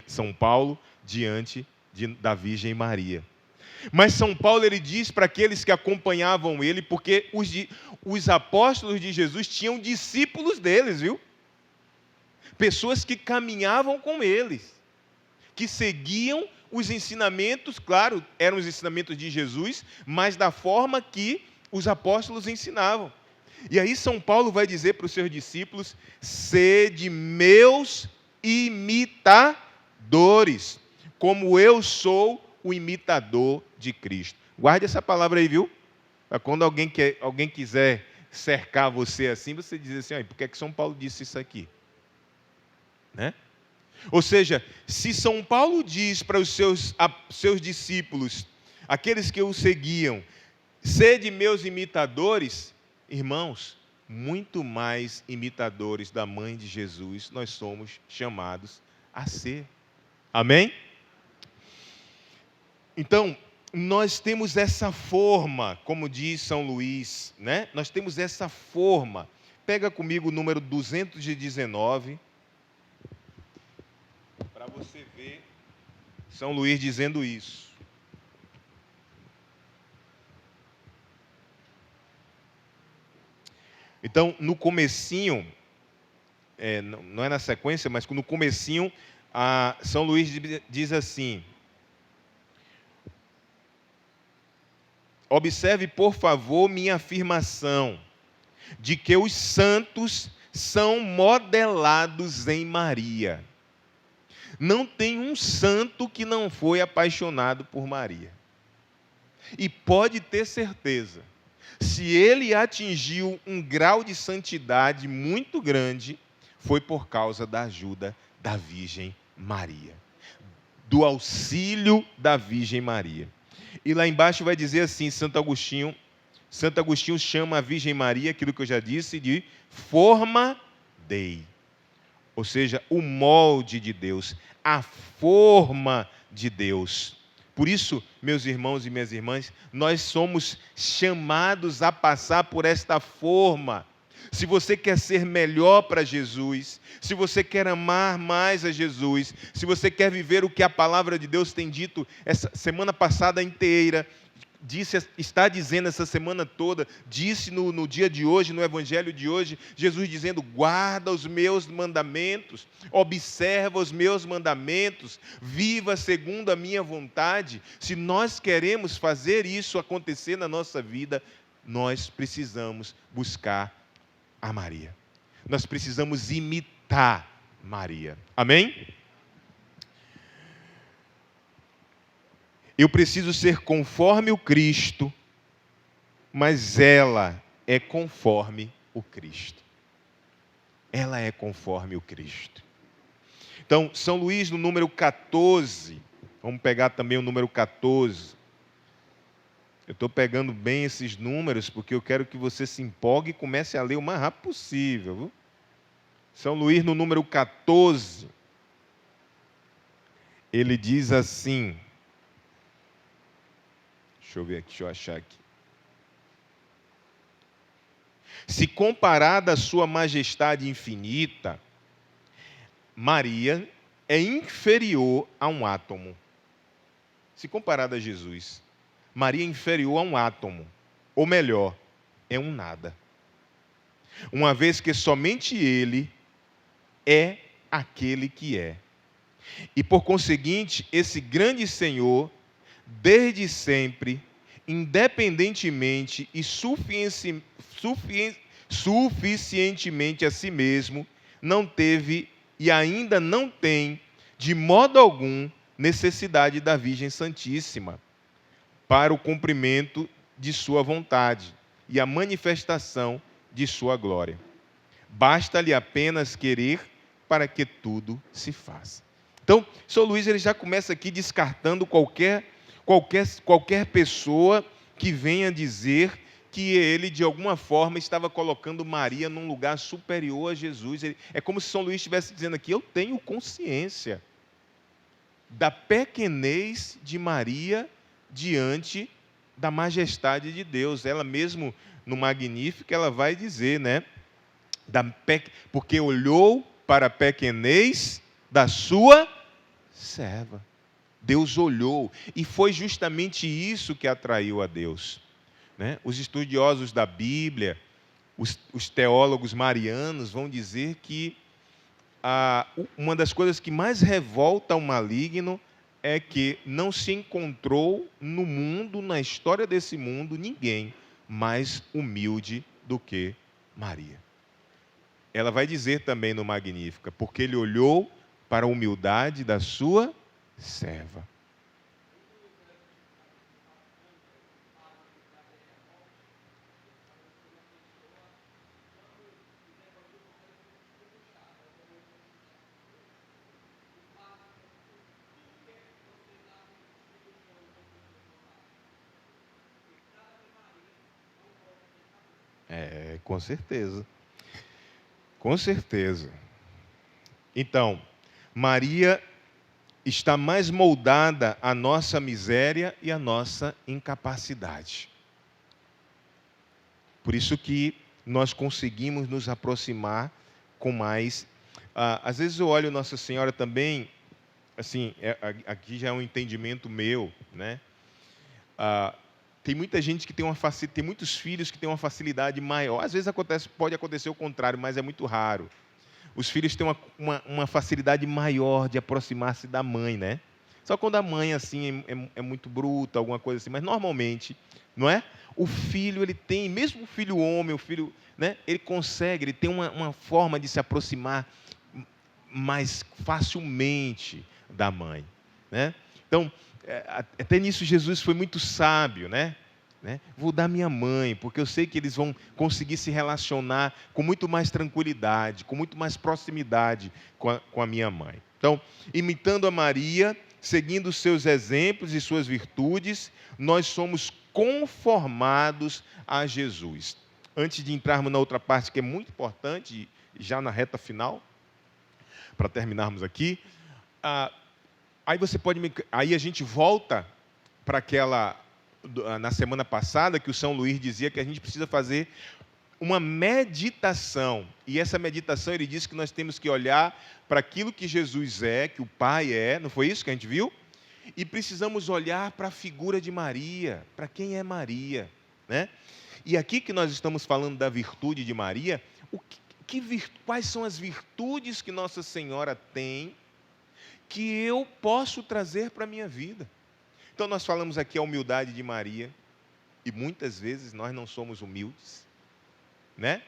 São Paulo diante da Virgem Maria. Mas São Paulo, ele diz para aqueles que acompanhavam ele, porque os apóstolos de Jesus tinham discípulos deles, viu? Pessoas que caminhavam com eles, que seguiam os ensinamentos, claro, eram os ensinamentos de Jesus, mas da forma que os apóstolos ensinavam. E aí São Paulo vai dizer para os seus discípulos: sede meus imitadores, como eu sou o imitador de Cristo. Guarde essa palavra aí, viu? Para quando alguém quiser cercar você assim, você diz assim: por que é que São Paulo disse isso aqui? Né? Ou seja, se São Paulo diz para os seus discípulos, aqueles que o seguiam, sede meus imitadores, irmãos, muito mais imitadores da mãe de Jesus nós somos chamados a ser. Amém? Então, nós temos essa forma, como diz São Luís, né? Nós temos essa forma. Pega comigo o número 219, para você ver São Luís dizendo isso. Então, no comecinho, não é na sequência, mas no comecinho, São Luís diz assim: observe, por favor, minha afirmação de que os santos são modelados em Maria. Não tem um santo que não foi apaixonado por Maria. E pode ter certeza, se ele atingiu um grau de santidade muito grande, foi por causa da ajuda da Virgem Maria, do auxílio da Virgem Maria. E lá embaixo vai dizer assim, Santo Agostinho chama a Virgem Maria, aquilo que eu já disse, de forma Dei. Ou seja, o molde de Deus, a forma de Deus. Por isso, meus irmãos e minhas irmãs, nós somos chamados a passar por esta forma. Se você quer ser melhor para Jesus, se você quer amar mais a Jesus, se você quer viver o que a palavra de Deus tem dito essa semana passada inteira, está dizendo essa semana toda, disse no dia de hoje, no evangelho de hoje, Jesus dizendo: guarda os meus mandamentos, observa os meus mandamentos, viva segundo a minha vontade. Se nós queremos fazer isso acontecer na nossa vida, nós precisamos buscar a Maria. Nós precisamos imitar Maria. Amém? Eu preciso ser conforme o Cristo, mas ela é conforme o Cristo. Ela é conforme o Cristo. Então, São Luís, no número 14, vamos pegar também o número 14. Eu estou pegando bem esses números porque eu quero que você se empolgue e comece a ler o mais rápido possível. Viu? São Luís, no número 14, ele diz assim, deixa eu ver aqui, deixa eu achar aqui. Se comparada à sua majestade infinita, Maria é inferior a um átomo. Se comparada a Jesus, Maria é inferior a um átomo. Ou melhor, é um nada. Uma vez que somente Ele é aquele que é. E por conseguinte, esse grande Senhor, desde sempre, independentemente e suficientemente a si mesmo, não teve e ainda não tem, de modo algum, necessidade da Virgem Santíssima para o cumprimento de sua vontade e a manifestação de sua glória. Basta-lhe apenas querer para que tudo se faça. Então, São Luís ele já começa aqui descartando qualquer pessoa que venha dizer que ele, de alguma forma, estava colocando Maria num lugar superior a Jesus. É como se São Luís estivesse dizendo aqui, eu tenho consciência da pequenez de Maria diante da majestade de Deus. Ela mesmo, no Magnífico, ela vai dizer, né? Porque olhou para a pequenez da sua serva. Deus olhou, e foi justamente isso que atraiu a Deus. Né? Os estudiosos da Bíblia, os teólogos marianos vão dizer que uma das coisas que mais revolta o maligno é que não se encontrou no mundo, na história desse mundo, ninguém mais humilde do que Maria. Ela vai dizer também no Magnífica, porque ele olhou para a humildade da sua serva. Com certeza. Com certeza. Então, Maria está mais moldada à nossa miséria e à nossa incapacidade. Por isso que nós conseguimos nos aproximar com mais. Às vezes eu olho Nossa Senhora também, assim, aqui já é um entendimento meu, né? Tem muita gente que tem muitos filhos que têm uma facilidade maior. Às vezes pode acontecer o contrário, mas é muito raro. Os filhos têm uma facilidade maior de aproximar-se da mãe, né? Só quando a mãe assim é muito bruta, alguma coisa assim. Mas normalmente, não é? O filho ele tem, mesmo o filho homem, o filho, né? Ele consegue, ele tem uma forma de se aproximar mais facilmente da mãe, né? Então, até nisso Jesus foi muito sábio, né? Vou dar minha mãe, porque eu sei que eles vão conseguir se relacionar com muito mais tranquilidade, com muito mais proximidade com a minha mãe. Então, imitando a Maria, seguindo os seus exemplos e suas virtudes, nós somos conformados a Jesus. Antes de entrarmos na outra parte que é muito importante, já na reta final, para terminarmos aqui, aí a gente volta para aquela na semana passada que o São Luís dizia que a gente precisa fazer uma meditação. E essa meditação ele diz que nós temos que olhar para aquilo que Jesus é, que o Pai é, não foi isso que a gente viu? E precisamos olhar para a figura de Maria, para quem é Maria, né? E aqui que nós estamos falando da virtude de Maria, quais são as virtudes que Nossa Senhora tem que eu posso trazer para a minha vida? Então nós falamos aqui a humildade de Maria, e muitas vezes nós não somos humildes, né?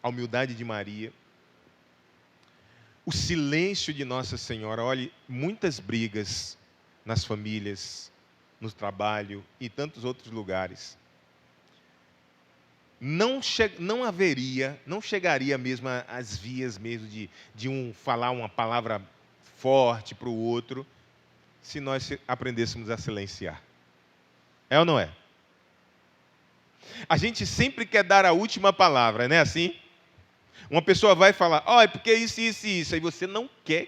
A humildade de Maria, o silêncio de Nossa Senhora. Olhe, muitas brigas nas famílias, no trabalho e tantos outros lugares. Não chegaria mesmo às vias mesmo de um falar uma palavra forte para o outro, se nós aprendêssemos a silenciar. É ou não é? A gente sempre quer dar a última palavra, não é assim? Uma pessoa vai falar, é porque isso, isso e isso. Aí você não quer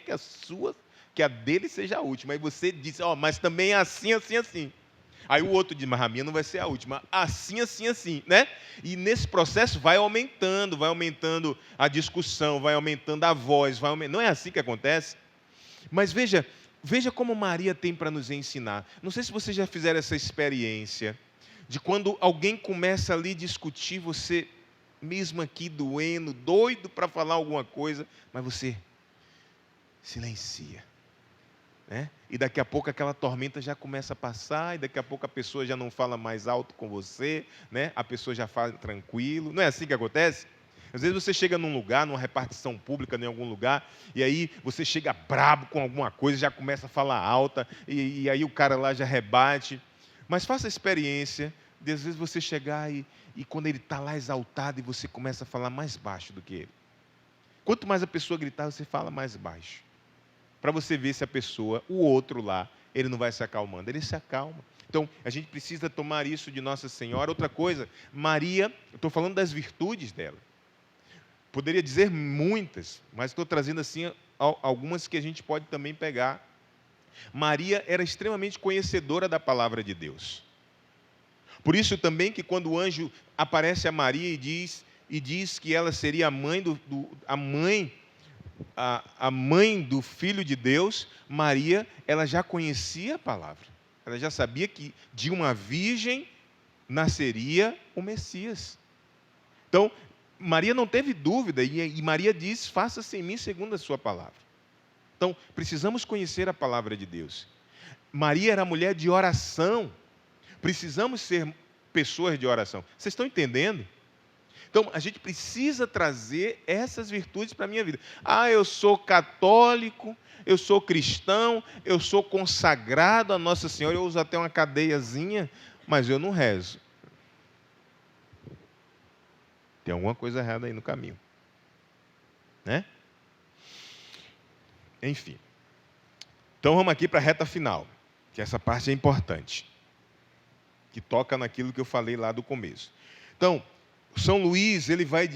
que a dele seja a última. Aí você diz, mas também é assim, assim, assim. Aí o outro diz, mas a minha não vai ser a última. Assim, assim, assim, né? E nesse processo vai aumentando a discussão, vai aumentando a voz, não é assim que acontece? Mas veja como Maria tem para nos ensinar. Não sei se vocês já fizeram essa experiência de quando alguém começa ali a discutir, você mesmo aqui doendo, doido para falar alguma coisa, mas você silencia, né? E daqui a pouco aquela tormenta já começa a passar, e daqui a pouco a pessoa já não fala mais alto com você, né? A pessoa já fala tranquilo. Não é assim que acontece? Às vezes você chega num lugar, numa repartição pública, em algum lugar, e aí você chega brabo com alguma coisa, já começa a falar alta, e aí o cara lá já rebate. Mas faça a experiência de às vezes você chegar e quando ele está lá exaltado e você começa a falar mais baixo do que ele. Quanto mais a pessoa gritar, você fala mais baixo. Para você ver se a pessoa, o outro lá, ele não vai se acalmando. Ele se acalma. Então, a gente precisa tomar isso de Nossa Senhora. Outra coisa, Maria, eu estou falando das virtudes dela. Poderia dizer muitas, mas estou trazendo assim algumas que a gente pode também pegar. Maria era extremamente conhecedora da palavra de Deus. Por isso também que quando o anjo aparece a Maria e diz que ela seria a mãe do Filho de Deus, Maria, ela já conhecia a palavra. Ela já sabia que de uma virgem nasceria o Messias. Então, Maria não teve dúvida, e Maria diz, faça-se em mim segundo a sua palavra. Então, precisamos conhecer a palavra de Deus. Maria era mulher de oração. Precisamos ser pessoas de oração. Vocês estão entendendo? Então, a gente precisa trazer essas virtudes para a minha vida. Eu sou católico, eu sou cristão, eu sou consagrado a Nossa Senhora, eu uso até uma cadeiazinha, mas eu não rezo. Tem alguma coisa errada aí no caminho. Né? Enfim. Então, vamos aqui para a reta final, que essa parte é importante, que toca naquilo que eu falei lá do começo. Então, São Luís, ele vai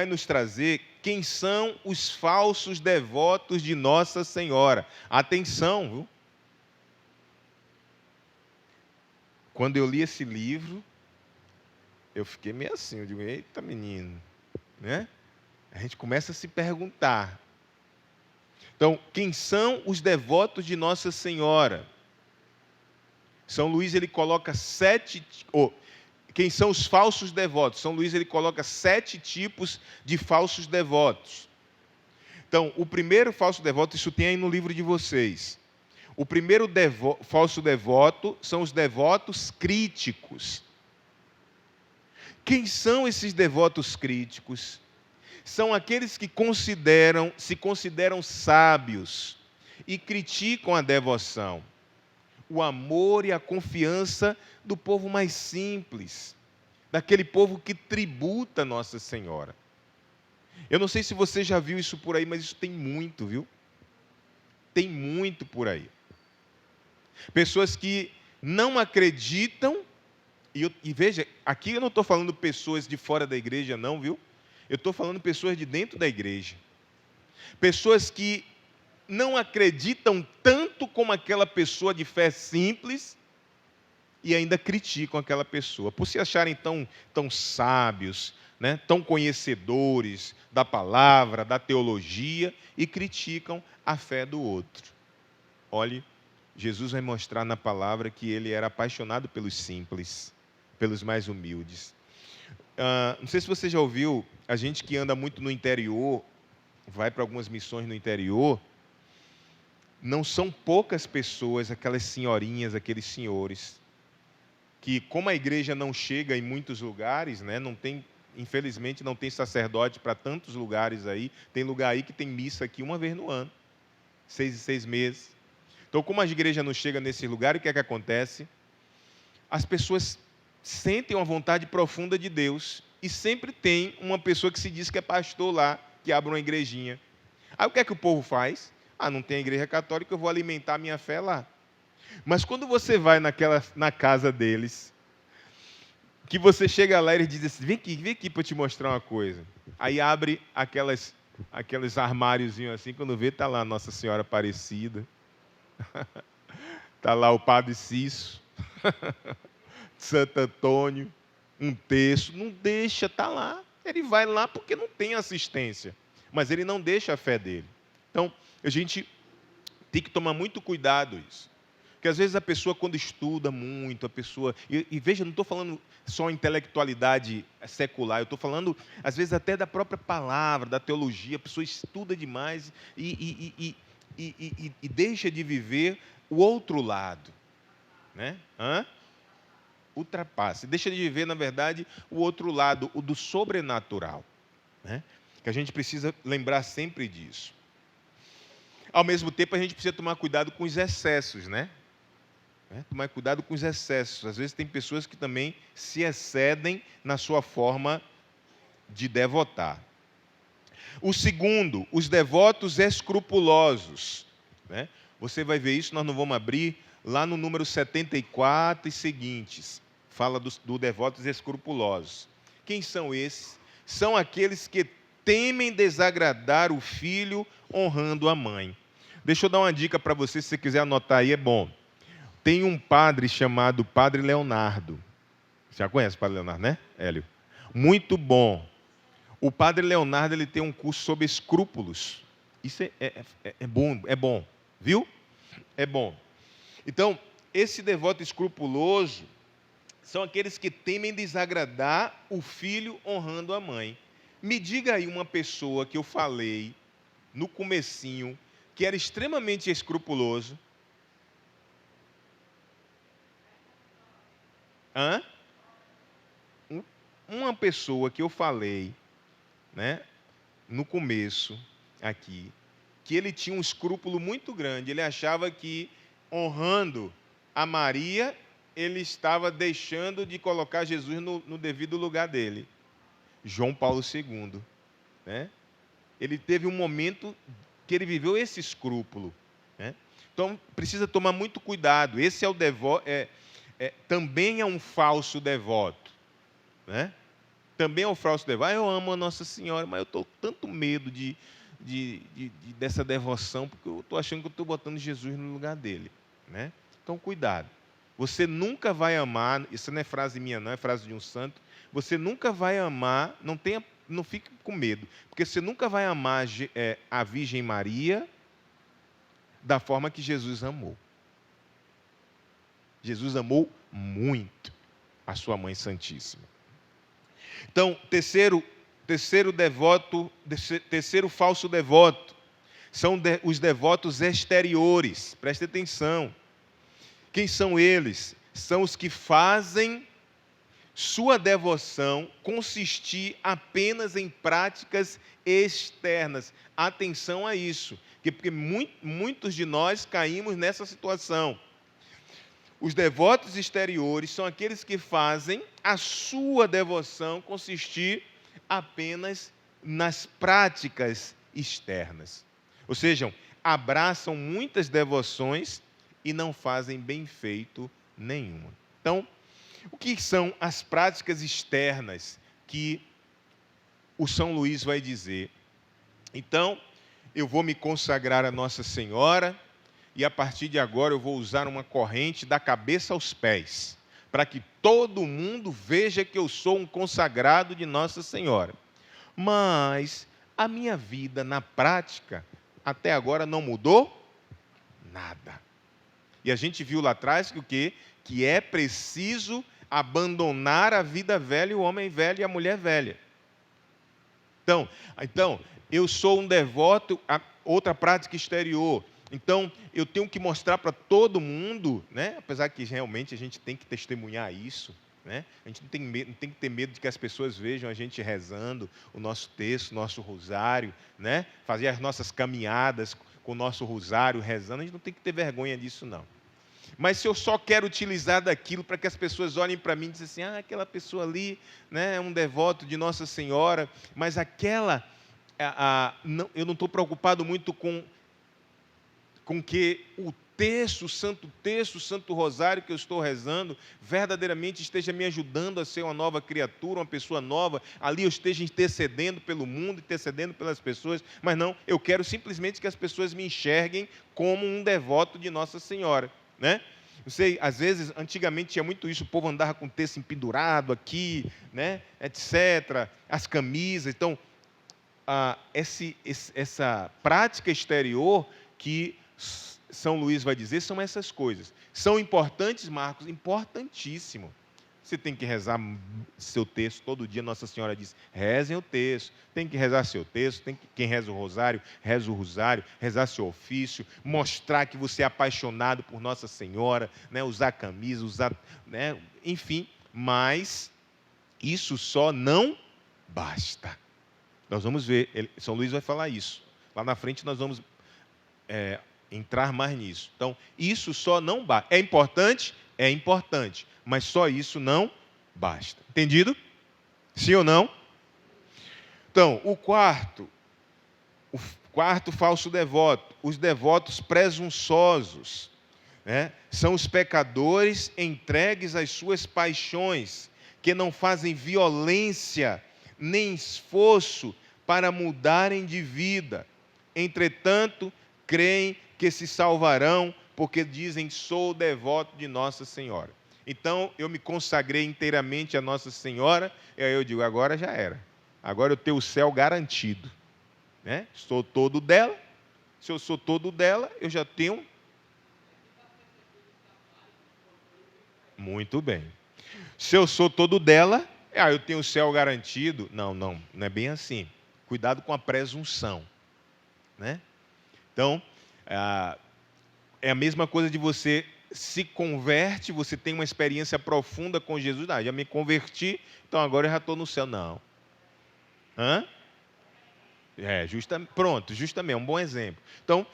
nos trazer quem são os falsos devotos de Nossa Senhora. Atenção, viu? Quando eu li esse livro, eu fiquei meio assim, eu digo, eita menino, né? A gente começa a se perguntar. Então, quem são os devotos de Nossa Senhora? São Luís, ele coloca quem são os falsos devotos? São Luís, ele coloca 7 tipos de falsos devotos. Então, o primeiro falso devoto, isso tem aí no livro de vocês. O primeiro falso devoto são os devotos críticos. Quem são esses devotos críticos? São aqueles que se consideram sábios e criticam a devoção, o amor e a confiança do povo mais simples, daquele povo que tributa Nossa Senhora. Eu não sei se você já viu isso por aí, mas isso tem muito, viu? Tem muito por aí. Pessoas que não acreditam, e veja, aqui eu não estou falando pessoas de fora da igreja não, viu? Eu estou falando pessoas de dentro da igreja. Pessoas que não acreditam tanto como aquela pessoa de fé simples e ainda criticam aquela pessoa, por se acharem tão sábios, né, tão conhecedores da palavra, da teologia, e criticam a fé do outro. Olhe, Jesus vai mostrar na palavra que ele era apaixonado pelos simples, pelos mais humildes. Não sei se você já ouviu, a gente que anda muito no interior, vai para algumas missões no interior, não são poucas pessoas, aquelas senhorinhas, aqueles senhores, que como a igreja não chega em muitos lugares, né, infelizmente não tem sacerdote para tantos lugares aí, tem lugar aí que tem missa aqui uma vez no ano, 6 em 6 meses. Então, como a igreja não chega nesse lugar, o que é que acontece? As pessoas sentem uma vontade profunda de Deus e sempre tem uma pessoa que se diz que é pastor lá, que abre uma igrejinha. Aí o que é que o povo faz? Não tem igreja católica, eu vou alimentar minha fé lá. Mas quando você vai na casa deles, que você chega lá e eles dizem assim, vem aqui para eu te mostrar uma coisa. Aí abre aqueles armáriozinhos assim, quando vê, está lá a Nossa Senhora Aparecida, está lá o Padre Cício, Santo Antônio, um terço, não deixa, está lá. Ele vai lá porque não tem assistência, mas ele não deixa a fé dele. Então, a gente tem que tomar muito cuidado isso. Porque às vezes a pessoa, quando estuda muito, a pessoa... E veja, não estou falando só intelectualidade secular, eu estou falando, às vezes, até da própria palavra, da teologia. A pessoa estuda demais e deixa de viver o outro lado. Né? Ultrapassa. Deixa de viver, na verdade, o outro lado, o do sobrenatural. Né? Que a gente precisa lembrar sempre disso. Ao mesmo tempo, a gente precisa tomar cuidado com os excessos, né? Tomar cuidado com os excessos. Às vezes tem pessoas que também se excedem na sua forma de devotar. O segundo, os devotos escrupulosos. Né? Você vai ver isso, nós não vamos abrir, lá no número 74 e seguintes. Fala do devotos escrupulosos. Quem são esses? São aqueles que temem desagradar o filho honrando a mãe. Deixa eu dar uma dica para você, se você quiser anotar aí, é bom. Tem um padre chamado Padre Leonardo. Você já conhece o Padre Leonardo, né, Hélio? Muito bom. O Padre Leonardo ele tem um curso sobre escrúpulos. Isso é bom, viu? É bom. Então, esse devoto escrupuloso são aqueles que temem desagradar o filho honrando a mãe. Me diga aí uma pessoa que eu falei no comecinho que era extremamente escrupuloso. Uma pessoa que eu falei, né, no começo aqui, que ele tinha um escrúpulo muito grande. Ele achava que honrando a Maria, ele estava deixando de colocar Jesus no devido lugar dele. João Paulo II. Né? Ele teve um momento que ele viveu esse escrúpulo. Né? Então, precisa tomar muito cuidado. Esse é o devoto, também é um falso devoto. Né? Também é um falso devoto. Eu amo a Nossa Senhora, mas eu estou com tanto medo dessa devoção, porque eu estou achando que eu estou botando Jesus no lugar dele. Né? Então, cuidado. Você nunca vai amar, isso não é frase minha, não, é frase de um santo. Você nunca vai amar, não fique com medo, porque você nunca vai amar a Virgem Maria da forma que Jesus amou. Jesus amou muito a sua Mãe Santíssima. Então, terceiro falso devoto, são os devotos exteriores. Preste atenção. Quem são eles? São os que fazem sua devoção consistir apenas em práticas externas. Atenção a isso, porque muitos de nós caímos nessa situação. Os devotos exteriores são aqueles que fazem a sua devoção consistir apenas nas práticas externas. Ou seja, abraçam muitas devoções e não fazem bem feito nenhuma. Então, o que são as práticas externas que o São Luís vai dizer? Então, eu vou me consagrar a Nossa Senhora e a partir de agora eu vou usar uma corrente da cabeça aos pés, para que todo mundo veja que eu sou um consagrado de Nossa Senhora. Mas a minha vida na prática até agora não mudou nada. E a gente viu lá atrás que o quê? Que é preciso abandonar a vida velha, o homem velho e a mulher velha. Então, eu sou um devoto a outra prática exterior. Então, eu tenho que mostrar para todo mundo, né? Apesar que realmente a gente tem que testemunhar isso, né? A gente não tem que ter medo de que as pessoas vejam a gente rezando o nosso texto, o nosso rosário, né? Fazer as nossas caminhadas com o nosso rosário, rezando. A gente não tem que ter vergonha disso, não. Mas se eu só quero utilizar daquilo para que as pessoas olhem para mim e dizem assim, aquela pessoa ali, né, é um devoto de Nossa Senhora, mas eu não estou preocupado muito com que terço, o Santo Rosário que eu estou rezando, verdadeiramente esteja me ajudando a ser uma nova criatura, uma pessoa nova, ali eu esteja intercedendo pelo mundo, intercedendo pelas pessoas, mas não, eu quero simplesmente que as pessoas me enxerguem como um devoto de Nossa Senhora, né? Eu sei, às vezes, antigamente tinha muito isso, o povo andava com o terço empendurado aqui, né, etc., as camisas. Então, essa prática exterior que São Luís vai dizer são essas coisas. São importantes, Marcos? Importantíssimo. Você tem que rezar seu texto todo dia. Nossa Senhora diz, rezem o texto. Tem que rezar seu texto. Quem reza o rosário, rezar seu ofício, mostrar que você é apaixonado por Nossa Senhora, né? Usar camisa, né? Enfim, mas isso só não basta. Nós vamos ver, São Luís vai falar isso. Lá na frente nós vamos entrar mais nisso. Então, isso só não basta. É importante? É importante. Mas só isso não basta. Entendido? Sim ou não? Então, o quarto falso devoto. Os devotos presunçosos, né? São os pecadores entregues às suas paixões, que não fazem violência nem esforço para mudarem de vida. Entretanto, creem que se salvarão, porque dizem, sou devoto de Nossa Senhora. Então, eu me consagrei inteiramente a Nossa Senhora, e aí eu digo, agora já era. Agora eu tenho o céu garantido, né? Sou todo dela. Se eu sou todo dela, eu já tenho... Muito bem. Se eu sou todo dela, eu tenho o céu garantido. Não é bem assim. Cuidado com a presunção, né? Então, é a mesma coisa de você se converte, você tem uma experiência profunda com Jesus. Já me converti, então agora eu já estou no céu. Não. Hã? Justamente, é um bom exemplo. Então,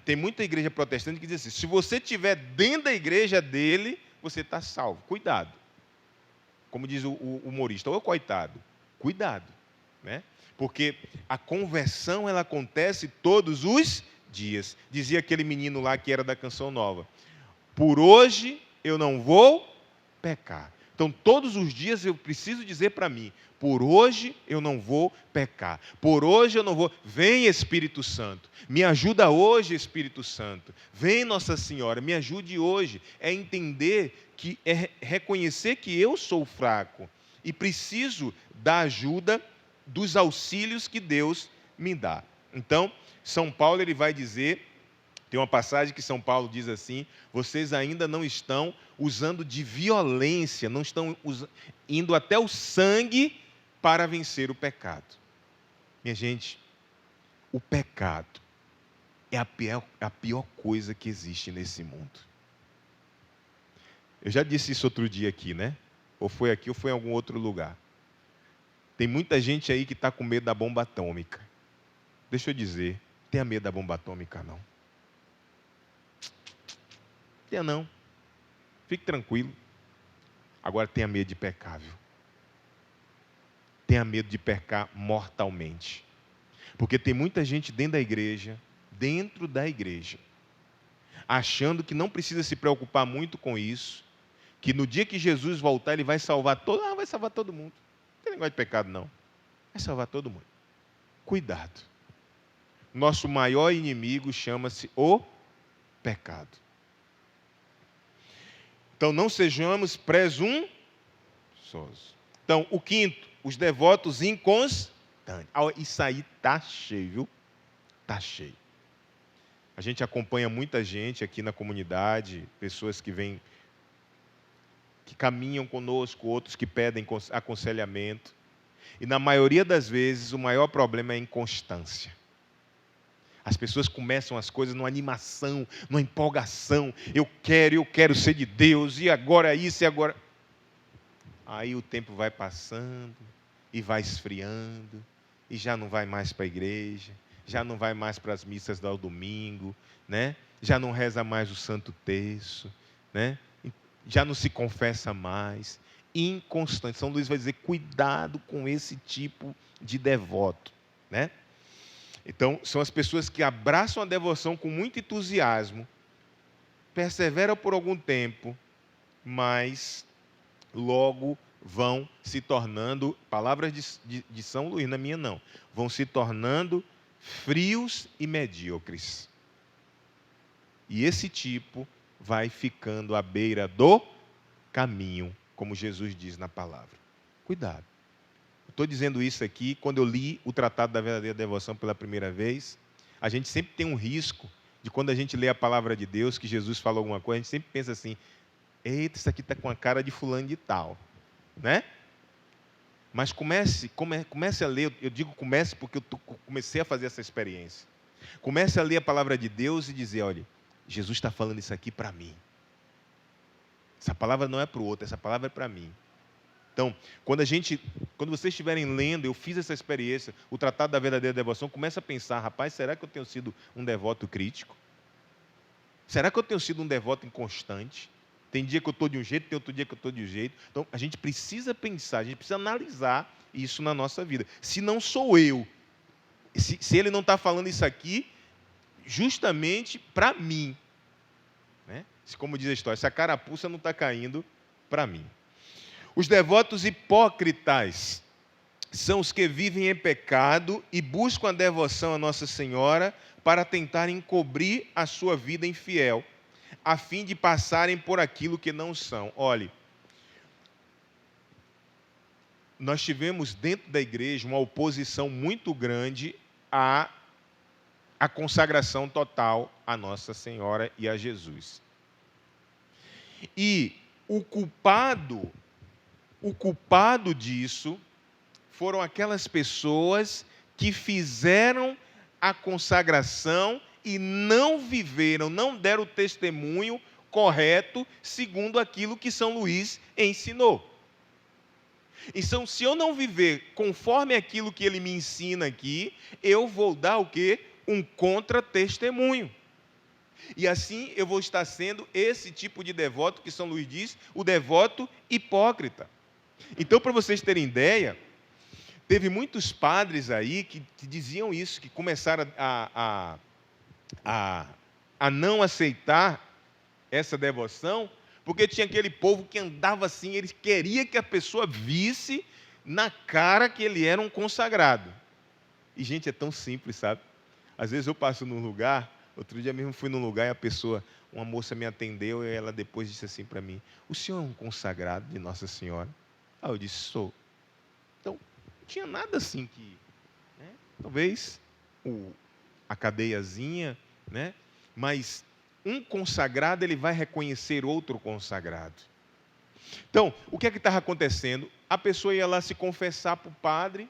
tem muita igreja protestante que diz assim, se você estiver dentro da igreja dele, você está salvo. Cuidado. Como diz o humorista, ô coitado, cuidado, né? Porque a conversão ela acontece todos os dias. Dizia aquele menino lá que era da Canção Nova, por hoje eu não vou pecar. Então todos os dias eu preciso dizer para mim, por hoje eu não vou pecar, por hoje eu não vou. Vem Espírito Santo, me ajuda hoje, Espírito Santo, vem Nossa Senhora, me ajude hoje. É entender que é reconhecer que eu sou fraco e preciso da ajuda, dos auxílios que Deus me dá. Então, São Paulo ele vai dizer, tem uma passagem que São Paulo diz assim, vocês ainda não estão usando de violência, não estão indo até o sangue para vencer o pecado. Minha gente, o pecado é a pior coisa que existe nesse mundo. Eu já disse isso outro dia aqui, né? Ou foi aqui ou foi em algum outro lugar. Tem muita gente aí que está com medo da bomba atômica. Deixa eu dizer, tenha medo da bomba atômica não. Tenha não. Fique tranquilo. Agora tenha medo de pecar, viu? Tenha medo de pecar mortalmente. Porque tem muita gente dentro da igreja, achando que não precisa se preocupar muito com isso, que no dia que Jesus voltar, ele vai salvar vai salvar todo mundo. Não tem negócio de pecado, não. Vai salvar todo mundo. Cuidado. Nosso maior inimigo chama-se o pecado. Então, não sejamos presunçosos. Então, o quinto, os devotos inconstantes. Isso aí está cheio, viu? Está cheio. A gente acompanha muita gente aqui na comunidade, pessoas que vêm, que caminham conosco, outros que pedem aconselhamento. E na maioria das vezes, o maior problema é a inconstância. As pessoas começam as coisas numa animação, numa empolgação. Eu quero ser de Deus, e agora isso, e agora... Aí o tempo vai passando, e vai esfriando, e já não vai mais para a igreja, já não vai mais para as missas do domingo, né? Já não reza mais o Santo Terço, né? Já não se confessa mais. Inconstante. São Luís vai dizer, cuidado com esse tipo de devoto, né? Então, são as pessoas que abraçam a devoção com muito entusiasmo, perseveram por algum tempo, mas logo vão se tornando, palavras de São Luís, na minha não, vão se tornando frios e medíocres. E esse tipo vai ficando à beira do caminho, como Jesus diz na palavra. Cuidado. Estou dizendo isso aqui, quando eu li o Tratado da Verdadeira Devoção pela primeira vez, a gente sempre tem um risco de quando a gente lê a palavra de Deus, que Jesus falou alguma coisa, a gente sempre pensa assim, eita, isso aqui está com a cara de fulano de tal, né? Mas comece a ler, eu digo comece porque eu comecei a fazer essa experiência. Comece a ler a palavra de Deus e dizer, olha, Jesus está falando isso aqui para mim. Essa palavra não é para o outro, essa palavra é para mim. Então, quando vocês estiverem lendo, eu fiz essa experiência, o Tratado da Verdadeira Devoção, começa a pensar, rapaz, será que eu tenho sido um devoto crítico? Será que eu tenho sido um devoto inconstante? Tem dia que eu estou de um jeito, tem outro dia que eu estou de um jeito. Então, a gente precisa pensar, a gente precisa analisar isso na nossa vida. Se não sou eu, se ele não está falando isso aqui, justamente para mim. Né? Como diz a história, se a carapuça não está caindo para mim. Os devotos hipócritas são os que vivem em pecado e buscam a devoção a Nossa Senhora para tentar encobrir a sua vida infiel, a fim de passarem por aquilo que não são. Olhe, nós tivemos dentro da igreja uma oposição muito grande à consagração total a Nossa Senhora e a Jesus. E o culpado disso foram aquelas pessoas que fizeram a consagração e não viveram, não deram o testemunho correto segundo aquilo que São Luís ensinou. Então, se eu não viver conforme aquilo que ele me ensina aqui, eu vou dar o quê? Um contra-testemunho. E assim eu vou estar sendo esse tipo de devoto que São Luís diz, o devoto hipócrita. Então, para vocês terem ideia, teve muitos padres aí que diziam isso, que começaram a não aceitar essa devoção, porque tinha aquele povo que andava assim, eles queriam que a pessoa visse na cara que ele era um consagrado. E, gente, é tão simples, sabe? Às vezes eu passo num lugar, outro dia mesmo fui num lugar e uma moça me atendeu e ela depois disse assim para mim, o senhor é um consagrado de Nossa Senhora? Aí eu disse, sou. Então, não tinha nada assim que... Né? Talvez a cadeiazinha, né? Mas um consagrado, ele vai reconhecer outro consagrado. Então, o que é que estava acontecendo? A pessoa ia lá se confessar para o padre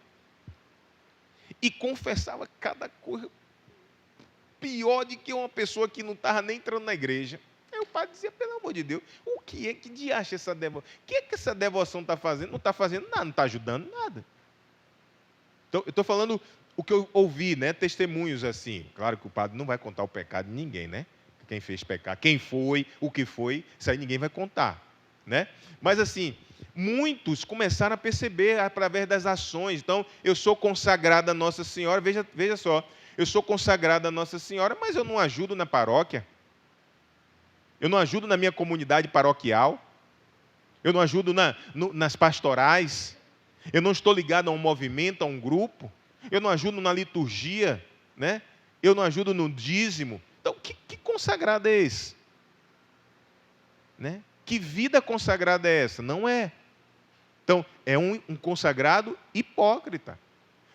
e confessava cada coisa pior do que uma pessoa que não estava nem entrando na igreja. Aí o padre dizia, pelo amor de Deus, o que é que de acha essa devoção? O que é que essa devoção está fazendo? Não está fazendo nada, não está ajudando nada. Então, eu estou falando o que eu ouvi, né? Testemunhos assim. Claro que o padre não vai contar o pecado de ninguém, né? Quem fez pecar, quem foi, o que foi, isso aí ninguém vai contar, né? Mas assim, muitos começaram a perceber através das ações. Então, eu sou consagrado a Nossa Senhora, veja só, eu sou consagrado a Nossa Senhora, mas eu não ajudo na paróquia, eu não ajudo na minha comunidade paroquial, eu não ajudo nas pastorais, eu não estou ligado a um movimento, a um grupo, eu não ajudo na liturgia, né? Eu não ajudo no dízimo. Então, que consagrado é esse? Né? Que vida consagrada é essa? Não é. Então, é um consagrado hipócrita.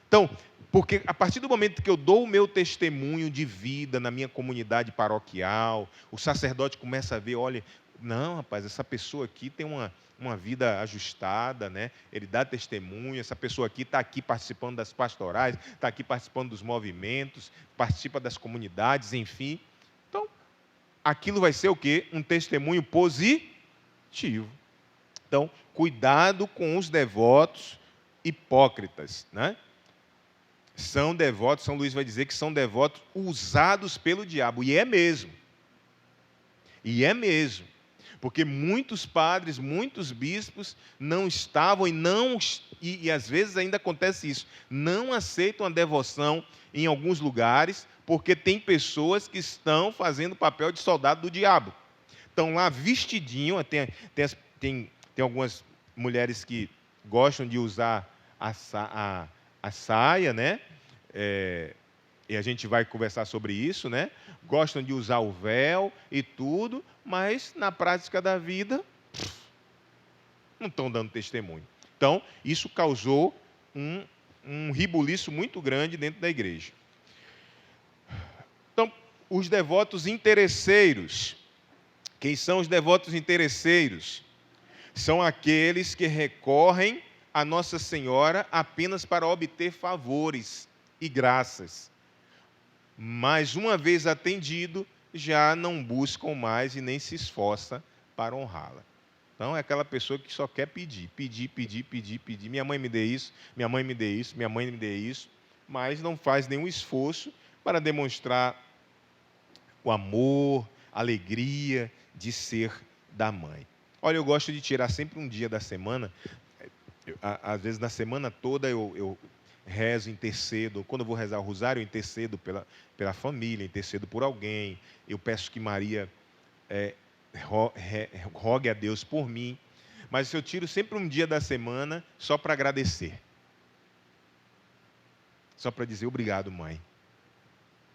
Então, porque a partir do momento que eu dou o meu testemunho de vida na minha comunidade paroquial, o sacerdote começa a ver, olha, não, rapaz, essa pessoa aqui tem uma vida ajustada, né? Ele dá testemunho, essa pessoa aqui está aqui participando das pastorais, está aqui participando dos movimentos, participa das comunidades, enfim. Então, aquilo vai ser o quê? Um testemunho positivo. Então, cuidado com os devotos hipócritas, né? São devotos, São Luís vai dizer que são devotos usados pelo diabo, e é mesmo. E é mesmo. Porque muitos padres, muitos bispos não estavam e às vezes ainda acontece isso, não aceitam a devoção em alguns lugares, porque tem pessoas que estão fazendo o papel de soldado do diabo. estão lá vestidinho, tem algumas mulheres que gostam de usar a saia, né? E a gente vai conversar sobre isso, né? Gostam de usar o véu e tudo, mas na prática da vida não estão dando testemunho. Então, isso causou um rebuliço muito grande dentro da igreja. Então, os devotos interesseiros. Quem são os devotos interesseiros? São aqueles que recorrem a Nossa Senhora apenas para obter favores e graças. Mas, uma vez atendido, já não buscam mais e nem se esforça para honrá-la. Então, é aquela pessoa que só quer pedir. Minha mãe me dê isso, minha mãe me dê isso, minha mãe me dê isso, mas não faz nenhum esforço para demonstrar o amor, a alegria de ser da mãe. Olha, eu gosto de tirar sempre um dia da semana. Às vezes, na semana toda, eu rezo, intercedo. Quando eu vou rezar o rosário, eu intercedo pela família, intercedo por alguém. Eu peço que Maria rogue a Deus por mim. Mas eu tiro sempre um dia da semana só para agradecer. Só para dizer obrigado, mãe.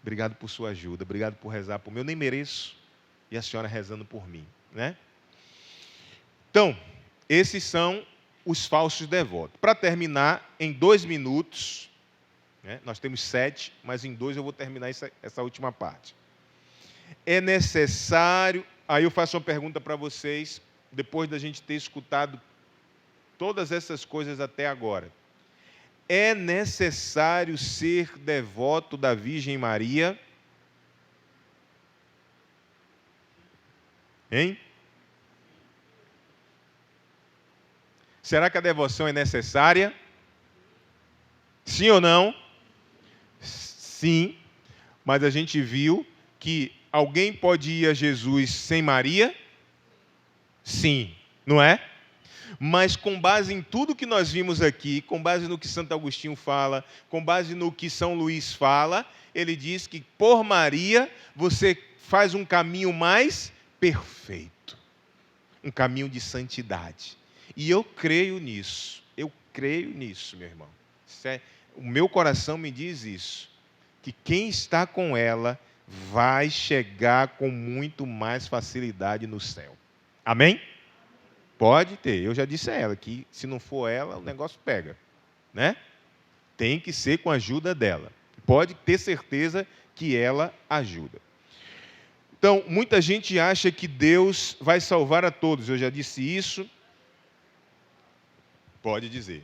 Obrigado por sua ajuda, obrigado por rezar por mim. Eu nem mereço. E a senhora rezando por mim, né? Então, esses são os falsos devotos. Para terminar, em 2 minutos, né, nós temos 7, mas em 2 eu vou terminar essa última parte. É necessário, aí eu faço uma pergunta para vocês, depois da gente ter escutado todas essas coisas até agora. É necessário ser devoto da Virgem Maria? Hein? Será que a devoção é necessária? Sim ou não? Sim, mas a gente viu que alguém pode ir a Jesus sem Maria? Sim, não é? Mas com base em tudo que nós vimos aqui, com base no que Santo Agostinho fala, com base no que São Luís fala, ele diz que por Maria você faz um caminho mais perfeito, um caminho de santidade. E eu creio nisso, meu irmão. O meu coração me diz isso, que quem está com ela vai chegar com muito mais facilidade no céu. Amém? Pode ter, eu já disse a ela que se não for ela, o negócio pega, né? Tem que ser com a ajuda dela. Pode ter certeza que ela ajuda. Então, muita gente acha que Deus vai salvar a todos. Eu já disse isso. Pode dizer.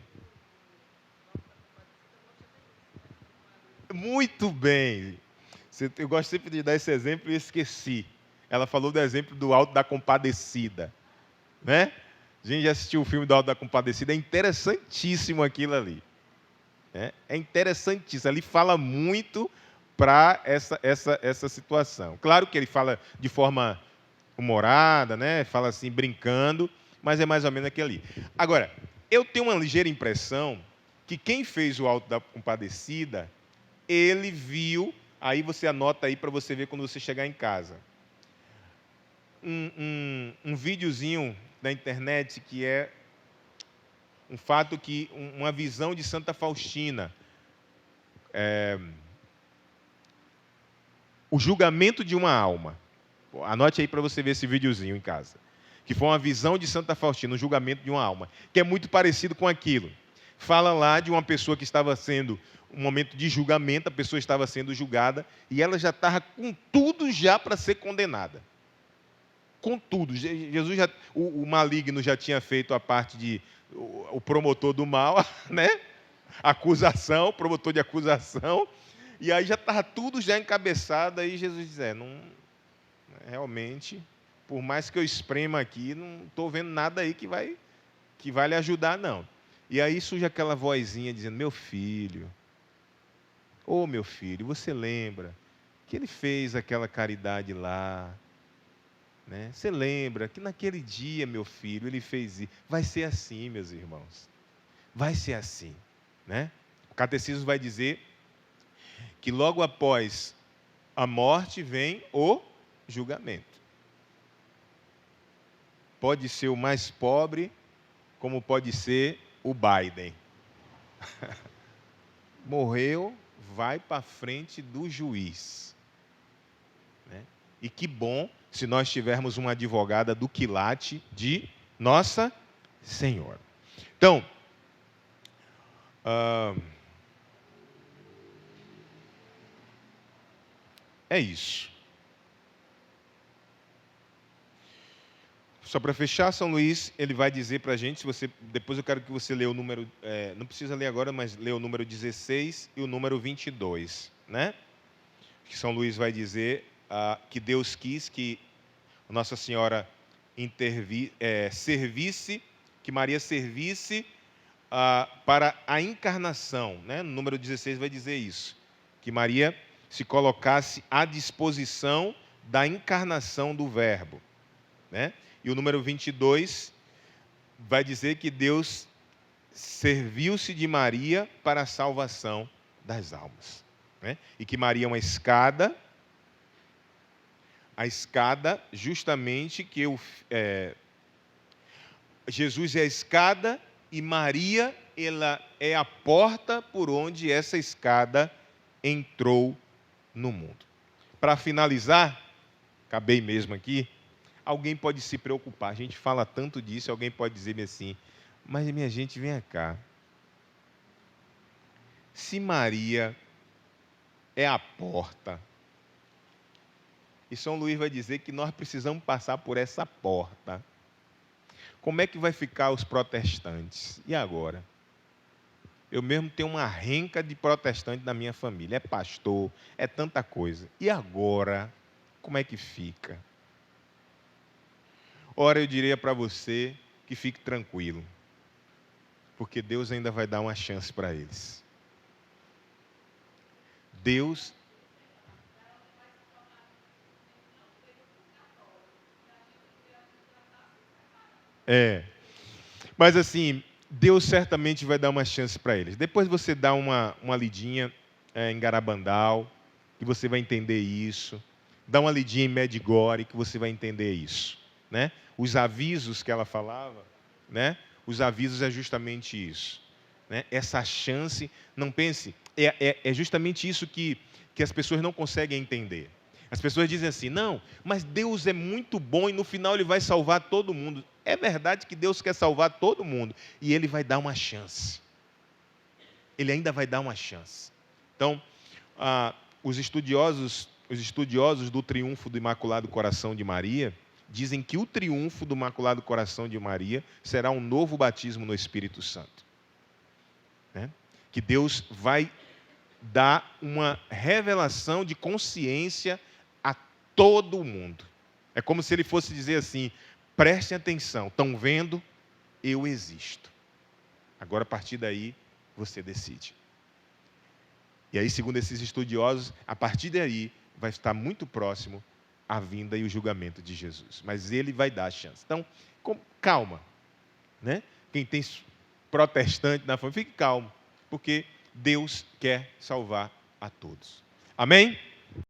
Muito bem. Eu gosto sempre de dar esse exemplo e esqueci. Ela falou do exemplo do Alto da Compadecida, né? A gente já assistiu o filme do Alto da Compadecida, é interessantíssimo aquilo ali. É interessantíssimo. Ali fala muito para essa situação. Claro que ele fala de forma humorada, né? Fala assim, brincando, mas é mais ou menos aquilo ali. Agora, eu tenho uma ligeira impressão que quem fez o Alto da Compadecida, ele viu, aí você anota aí para você ver quando você chegar em casa, um videozinho da internet que é um fato que, uma visão de Santa Faustina, o julgamento de uma alma. Anote aí para você ver esse videozinho em casa. Que foi uma visão de Santa Faustina, o julgamento de uma alma, que é muito parecido com aquilo. Fala lá de uma pessoa que estava sendo, um momento de julgamento, a pessoa estava sendo julgada, e ela já estava com tudo já para ser condenada. Com tudo. Jesus o maligno já tinha feito a parte de o promotor do mal, né? Acusação, promotor de acusação, e aí já estava tudo já encabeçado, aí Jesus diz, realmente, por mais que eu esprema aqui, não estou vendo nada aí que vai lhe ajudar, não. E aí surge aquela vozinha dizendo, meu filho, você lembra que ele fez aquela caridade lá, né? Você lembra que naquele dia, meu filho, ele fez isso. Vai ser assim, meus irmãos. Vai ser assim, né? O catecismo vai dizer que logo após a morte vem o julgamento. pode ser o mais pobre, como pode ser o Biden. Morreu, vai para frente do juiz. Né? E que bom se nós tivermos uma advogada do quilate de Nossa Senhora. Então, é isso. Só para fechar, São Luís, ele vai dizer para a gente, depois eu quero que você leia o número, não precisa ler agora, mas lê o número 16 e o número 22, né? Que São Luís vai dizer que Deus quis que Nossa Senhora servisse, que Maria servisse para a encarnação, né? No número 16 vai dizer isso, que Maria se colocasse à disposição da encarnação do Verbo, né? E o número 22 vai dizer que Deus serviu-se de Maria para a salvação das almas, né? E que Maria é uma escada, a escada justamente que Jesus é a escada e Maria, ela é a porta por onde essa escada entrou no mundo. Para finalizar, acabei mesmo aqui, alguém pode se preocupar, a gente fala tanto disso, alguém pode dizer-me assim, mas minha gente, vem cá. Se Maria é a porta, e São Luís vai dizer que nós precisamos passar por essa porta, como é que vai ficar os protestantes? E agora? Eu mesmo tenho uma renca de protestante na minha família, é pastor, é tanta coisa. E agora, como é que fica? Ora, eu diria para você que fique tranquilo, porque Deus ainda vai dar uma chance para eles. Deus... Mas assim, Deus certamente vai dar uma chance para eles. Depois você dá uma lidinha em Garabandal, que você vai entender isso. Dá uma lidinha em Medjugorje, que você vai entender isso. Né? Os avisos que ela falava, né? Os avisos é justamente isso. Né? Essa chance, não pense, é justamente isso que as pessoas não conseguem entender. As pessoas dizem assim, não, mas Deus é muito bom e no final Ele vai salvar todo mundo. É verdade que Deus quer salvar todo mundo e Ele vai dar uma chance. Ele ainda vai dar uma chance. Então, os estudiosos do triunfo do Imaculado Coração de Maria dizem que o triunfo do Imaculado Coração de Maria será um novo batismo no Espírito Santo. Né? Que Deus vai dar uma revelação de consciência a todo mundo. É como se Ele fosse dizer assim, prestem atenção, estão vendo? Eu existo. Agora, a partir daí, você decide. E aí, segundo esses estudiosos, a partir daí, vai estar muito próximo a vinda e o julgamento de Jesus. Mas Ele vai dar a chance. Então, calma. Né? Quem tem protestante na família, fique calmo, porque Deus quer salvar a todos. Amém?